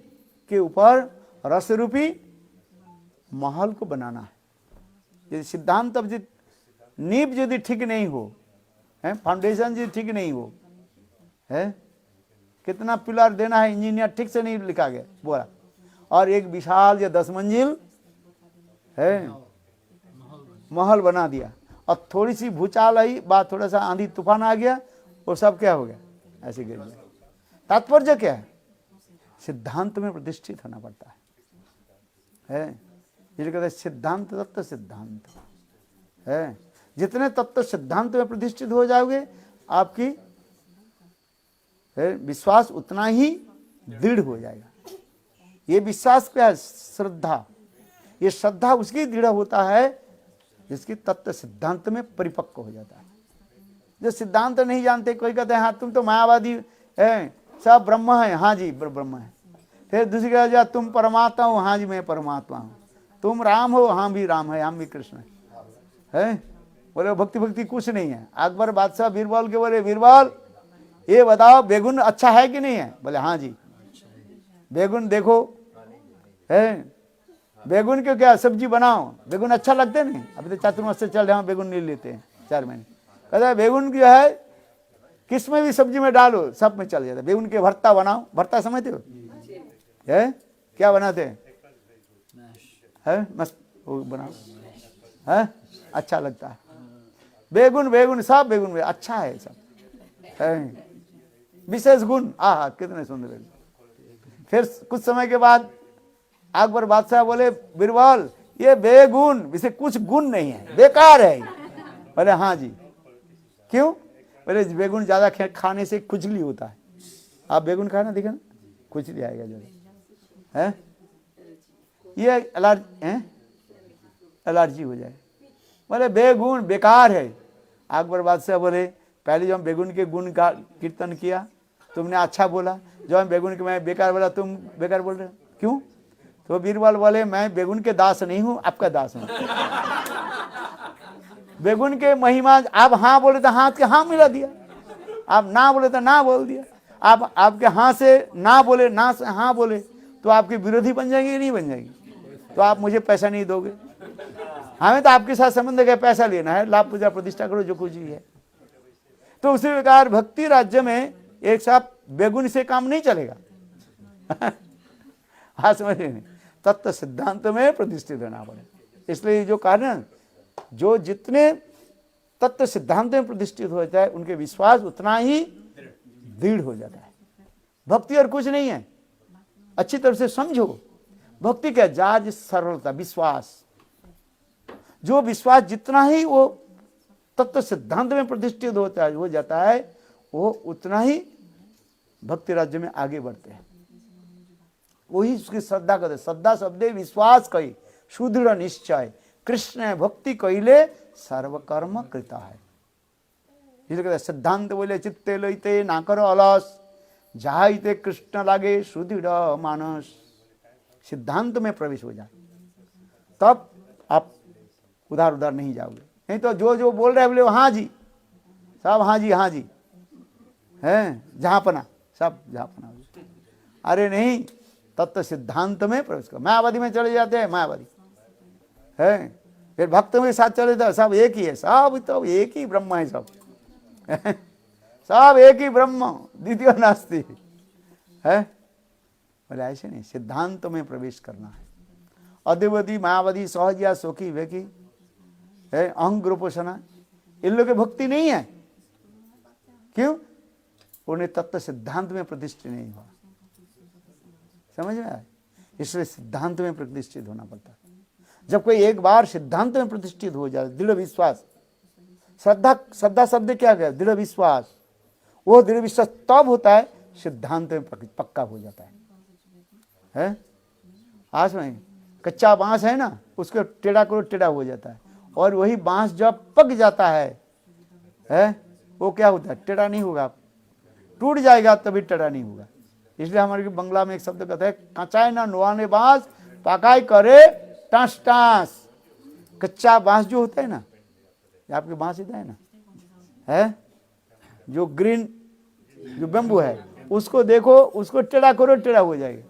S1: के ऊपर रस रूपी महल को बनाना यदि सिद्धांत अब नींव यदि ठीक नहीं हो, है फाउंडेशन यदि ठीक नहीं हो, है कितना पिलर देना है, इंजीनियर ठीक से नहीं लिखा गया बोला, और एक विशाल या 10 मंजिल है महल बना दिया, और थोड़ी सी भूचाल आई, बात थोड़ा सा आंधी तूफान आ गया, वो सब क्या हो गया, ऐसे गिर गया। तात्पर्य क्या है, सिद्धांत में प्रतिष्ठित होना पड़ता है। ये कहते हैं सिद्धांत तत्व सिद्धांत है। जितने तत्व सिद्धांत में प्रतिष्ठित हो जाओगे, आपकी विश्वास उतना ही दृढ़ हो जाएगा। ये विश्वास क्या है, श्रद्धा। ये श्रद्धा उसकी दृढ़ होता है जिसकी तत्व सिद्धांत में परिपक्व हो जाता है। जो सिद्धांत नहीं जानते, कोई कहते हैं हाँ तुम तो मायावादी है, सब ब्रह्म है, हाँ जी ब्रह्म है। फिर दूसरी कहते तुम परमात्मा हो, हाँ जी मैं परमात्मा हूँ। तुम राम हो, हाँ भी राम है, हम भी कृष्ण है। बोले भक्ति भक्ति कुछ नहीं है। अकबर बादशाह बीरबल के बोले बीरबल ये बताओ बेगुन अच्छा है कि नहीं है? बोले हाँ जी। बेगुन देखो है, बेगुन के क्या सब्जी बनाओ, बेगुन अच्छा लगते नहीं। अभी तो चातुर्मास से चल रहे हैं, बेगुन नहीं लेते हैं 4 महीने। कहता है बेगुन जो है किस में भी सब्जी में डालो सब में चल जाता है। बेगुन के भरता बनाओ, भरता समझते हो है क्या बनाते हैं, मस्त वो बनाओ है, अच्छा लगता है। बेगुन बेगुन सब बेगुन में अच्छा है, सब है विशेष गुण। आहा कितने सुंदर है। फिर कुछ समय के बाद अकबर बादशाह बोले बीरबल ये बेगुन इसे कुछ गुण नहीं है, बेकार है। बोले हाँ जी। क्यों? बोले बेगुन ज्यादा खाने से खुजली होता है। आप बेगुन खाना देखे ना, खुजली आएगा ज्यादा है, ये एलर्जी हो जाए। बोले बेगुन बेकार है। अकबर बादशाह बोले पहले जो हम बेगुन के गुण का कीर्तन किया तुमने अच्छा बोला, जो हम बेगुन के मैं बेकार बोला तुम बेकार बोल रहे हो, क्यों? तो बीरबल बोले मैं बेगुन के दास नहीं हूं, आपका दास हूं। बेगुन के महिमा, आप हाँ बोले तो हाथ के हाँ मिला दिया, आप ना बोले तो ना बोल दिया। आप आपके हाँ से ना बोले, ना से हाँ बोले तो आपके विरोधी बन जाएंगे नहीं बन जाएगी? तो आप मुझे पैसा नहीं दोगे, हमें तो आपके साथ संबंध है, पैसा लेना है, लाभ पूजा प्रतिष्ठा करो जो कुछ भी है। तो उसी प्रकार भक्ति राज्य में एक साथ बेगुन से काम नहीं चलेगा। हाँ समझे नहीं, तत्व सिद्धांत में प्रतिष्ठित होना पड़े। इसलिए जो कारण जो जितने तत्व सिद्धांत में प्रतिष्ठित हो जाता है उनके विश्वास उतना ही दृढ़ हो जाता है। भक्ति और कुछ नहीं है, अच्छी तरह से समझो। भक्ति क्या, जाज सरलता, विश्वास। जो विश्वास जितना ही वो तत्व सिद्धांत में प्रतिष्ठित होता है हो जाता है, वो उतना ही भक्ति राज्य में आगे बढ़ते हैं। वही उसकी श्रद्धा कहते, श्रद्धा शब्दे विश्वास कही सुदृढ़ निश्चय, कृष्ण भक्ति कहिले सर्वकर्म कृता है। इसलिए कहते सिद्धांत बोले चित्ते लइते ना करो अलस, जाइते कृष्ण लागे सुदृढ़ मानस। सिद्धांत में प्रवेश हो जाए तब आप उधार उधार नहीं जाओगे। नहीं तो जो जो बोल रहे हैं बोले हाँ जी, सब हाँ जी है, जहांपना सब जहांपना। अरे नहीं, तत्व सिद्धांत में प्रवेश करो। मायावादी में चले जाते हैं, मायावादी है, फिर भक्त में साथ चले जाते, सब एक ही है, सब तो एक ही ब्रह्म है, सब सब एक ही ब्रह्म, द्वितीय नास्ति है। बोले ऐसे नहीं, सिद्धांत में प्रवेश करना है। अद्वैती मायावादी सहज या सोखी वेकी है, अहंग रूपोषणा, इन लोगों की भक्ति नहीं है। क्यों? उन्हें तत्व सिद्धांत में प्रतिष्ठित नहीं हुआ। समझ में आया? इसलिए सिद्धांत में प्रतिष्ठित होना पड़ता है। जब कोई एक बार सिद्धांत में प्रतिष्ठित हो जाए, दृढ़ विश्वास, श्रद्धा, श्रद्धा शब्द क्या है, दृढ़ विश्वास। वो दृढ़ विश्वास तब होता है सिद्धांत में पक्का हो जाता है। आज में कच्चा बांस है ना, उसको टेढ़ा करो टेढ़ा हो जाता है, और वही बांस जब पक जाता है वो क्या होता है, टेढ़ा नहीं होगा, टूट जाएगा तभी टेढ़ा नहीं होगा। इसलिए हमारे बंगला में एक शब्द कहता है, कचाए ना नुआने बांस पकाई करे टांस टांस। कच्चा बांस जो होता है ना, आपके बांस इधर है ना, है जो ग्रीन जो बम्बू है, उसको देखो, उसको टेढ़ा करो टेढ़ा हो जाएगा।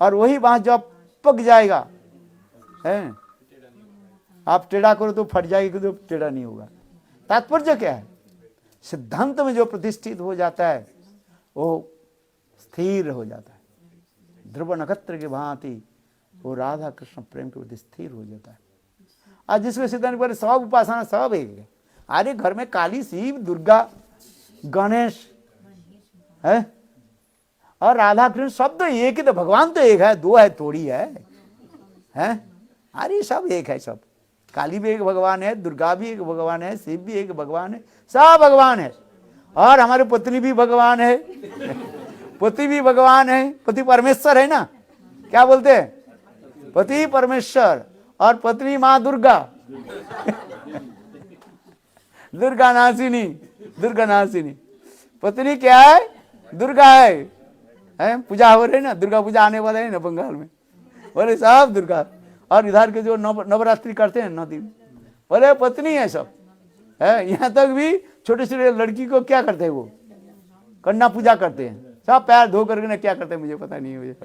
S1: और वही बांस जब पक जाएगा है, आप टेढ़ा करो तो फट जाएगी, तो टेढ़ा नहीं होगा। तात्पर्य क्या है? सिद्धांत में जो प्रतिष्ठित हो जाता है वो स्थिर हो जाता है, ध्रुव नक्षत्र की भांति वो राधा कृष्ण प्रेम के प्रति स्थिर हो जाता है। आज जिसको सिद्धांत पर सब उपासना सब एक है। अरे घर में काली, शिव, दुर्गा, गणेश है और राधा कृष्ण शब्द एक ही, तो भगवान तो एक है, दो है थोड़ी है, अरे सब एक है। सब काली भी एक भगवान है, दुर्गा भी एक भगवान है, शिव भी एक भगवान है, सब भगवान है। और हमारे पत्नी भी भगवान है, पति भी भगवान है, पति परमेश्वर है ना, क्या बोलते हैं? पति परमेश्वर और पत्नी माँ दुर्गा दुर्गा नासिनी, दुर्गा नासिनी। पत्नी क्या है? दुर्गा है, पूजा हो रही ना, दुर्गा पूजा आने वाला है ना बंगाल में, बोले सब दुर्गा। और इधर के जो नवरात्रि करते हैं 9 दिन, बोले पत्नी है सब है। यहाँ तक भी छोटे छोटे लड़की को क्या करते हैं, वो कन्या पूजा करते हैं, सब पैर धो करके ना क्या करते हैं मुझे पता नहीं है, मुझे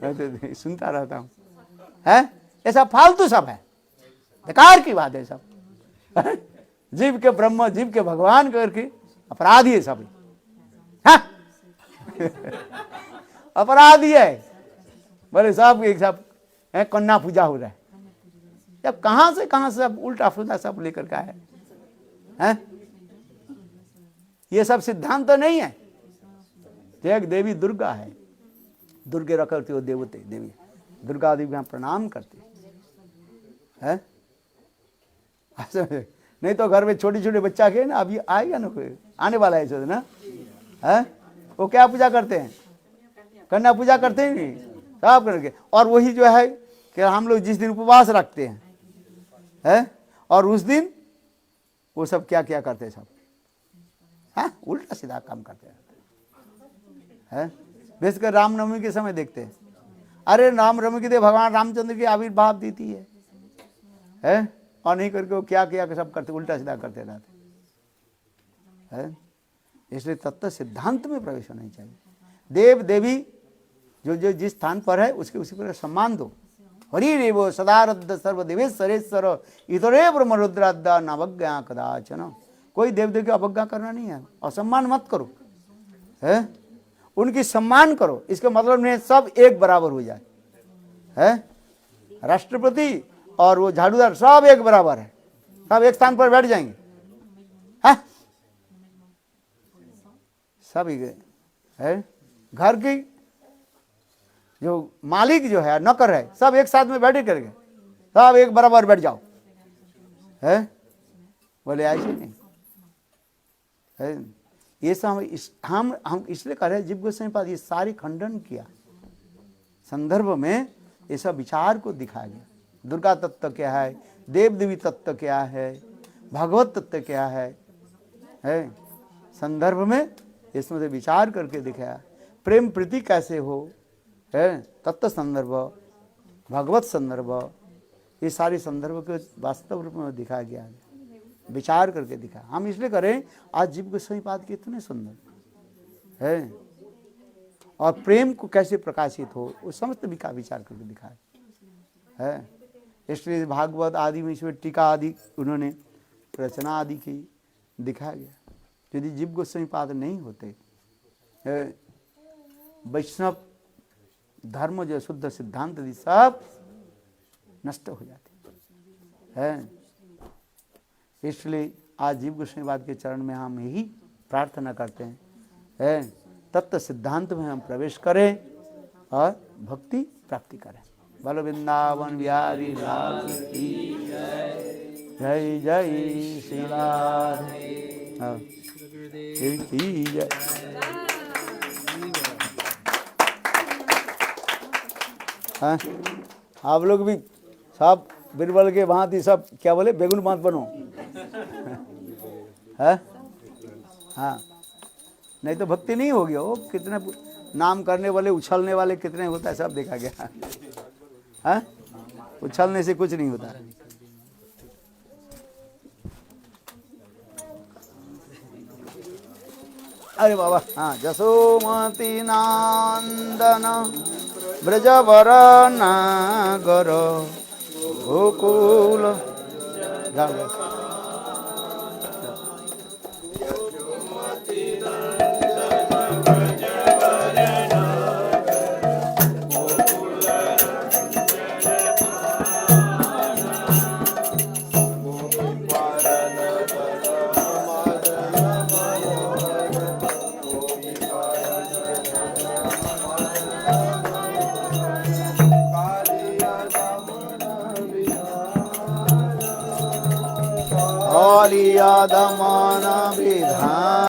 S1: मैं तो सुनता रहता हूँ। है ऐसा फालतू सब है, बेकार की बात है सब। जीव के ब्रह्म, जीव के भगवान करके अपराधी है सब। अपराधी है, बोले सब एक सब है, कन्या पूजा हो रहा है। जब कहां से सब उल्टा फुल्टा सब लेकर के आए हैं। ये सब सिद्धांत तो नहीं है। एक देवी दुर्गा है, दुर्गे रखते हो देवते देवी, दुर्गा देवी यहाँ प्रणाम करते हैं। नहीं तो घर में छोटे छोटे बच्चा के ना, अभी आएगा ना कोई, आने वाला है ना, है वो क्या पूजा करते हैं? कन्या पूजा करते हैं नहीं सब करके। और वही जो है कि हम लोग जिस दिन उपवास रखते हैं और उस दिन वो सब क्या क्या करते हैं सब, उल्टा सीधा काम करते हैं। विशेषकर रामनवमी के समय देखते हैं, अरे रामनवमी के दिन भगवान रामचंद्र की आविर्भाव देती है और नहीं करके वो क्या क्या सब करते, उल्टा सीधा करते रहते हैं। इसलिए तत्व सिद्धांत में प्रवेश होना चाहिए। देव देवी जो जो जिस स्थान पर है उसके उसी पर सम्मान दो। हरि रेवो सदारद्ध सर्वदेवेश्वरेश्वर इतरे ब्रह्मरुद्राद्दा नवज्ञा कदाचन। कोई देव देव की अवज्ञा करना नहीं है, असम्मान मत करो, है उनकी सम्मान करो। इसका मतलब नहीं सब एक बराबर हो जाए, है राष्ट्रपति और वो झाड़ूदार सब एक बराबर है, सब एक स्थान पर बैठ जाएंगे, है सब है। घर की जो मालिक जो है, नौकर है, सब एक साथ में बैठे करके सब एक बराबर बैठ जाओ, है बोले ऐसे नहीं है। ये सब हम इसलिए कह रहे हैं, जीव गोस्वामी पाद ये सारी खंडन किया संदर्भ में, ये सब विचार को दिखाया गया। दुर्गा तत्व क्या है, देव देवी तत्व क्या है, भगवत तत्व क्या है संदर्भ में इसमें से विचार करके दिखाया। प्रेम प्रीति कैसे हो है, तत्व संदर्भ, भगवत संदर्भ, ये सारी संदर्भ के वास्तव रूप में दिखाया गया है, विचार करके दिखाया। हम इसलिए करें, आज जीव गोस्वामी पाद कितने सुंदर है और प्रेम को कैसे प्रकाशित हो वो समस्त विचार करके दिखाया है। इसलिए भागवत आदि में इसमें टीका आदि उन्होंने रचना आदि की दिखाया गया। यदि जीव गोस्वामी पाद नहीं होते, वैष्णव धर्म जो शुद्ध सिद्धांत दी सब नष्ट हो जाते हैं। इसलिए आज जीव गोस्वामी पाद के चरण में हम यही प्रार्थना करते हैं, तत्व सिद्धांत में हम प्रवेश करें और भक्ति प्राप्ति करें। बोलो वृंदावन बिहारी लाल की जय, जय श्री राधे की जय। आप लोग भी सब बिरबल के भांति सब क्या बोले, बेगुन भांत बनो, है हाँ, नहीं तो भक्ति नहीं होगी। वो कितने नाम करने वाले, उछलने वाले कितने होता है, सब देखा गया है। उछलने से कुछ नहीं होता। अरे बाबा, हाँ, जसोमती नंदन ब्रजवर नागर गोकुल जाओ जाओ। दमन विधान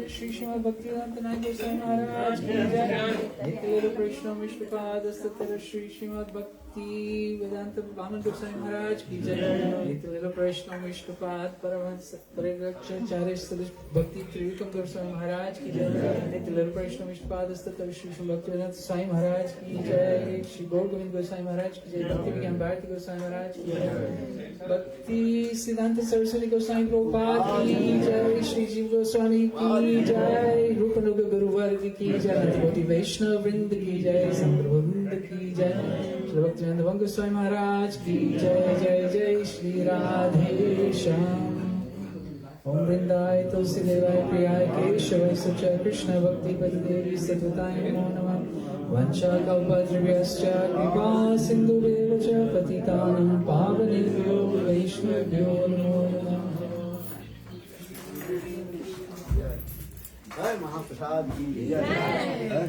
S2: श्री श्रीमद् भक्तिवेदांत गोसाई महाराज की जय। कृष्ण विष्णुपाद श्री श्रीमद् भक्ति वेदांत वामन गोसाई महाराज की जय। कृष्ण विष्णुपाद परमहंस परिव्राजकाचार्य भक्ति त्रिविक्रम गोसाई महाराज की जय। कृष्ण विष्णुपाद श्री श्री भक्ति वेदांत साई महाराज की जय। श्री गौर गोविंद गोसाई महाराज की जय। भक्ति विज्ञान भारती गोसाई महाराज की जय। भक्ति सिद्धांत सरस्वती गोसाई प्रभुपाद की जय। श्री जीव गोस्वामी की जय। रूप गुरुवर्ग की जय। वैष्णव वृंद की जय। संप्रभु वृंद की जय। श्री भक्तिवेदांत गोस्वामी महाराज की जय जय जय श्री राधे श्याम। ओम वृंदाय तुलसी देवाय प्रियाय केशवाय सुच कृष्ण भक्ति देवी सतताय नमो नमः। वंशाकल्पद्रव्यश्च कृपा सिन्धुभ्यश्च पतितानां पावनेभ्यो वैष्णवेभ्यो नमो नमः।
S1: जय महाप्रसाद की जय।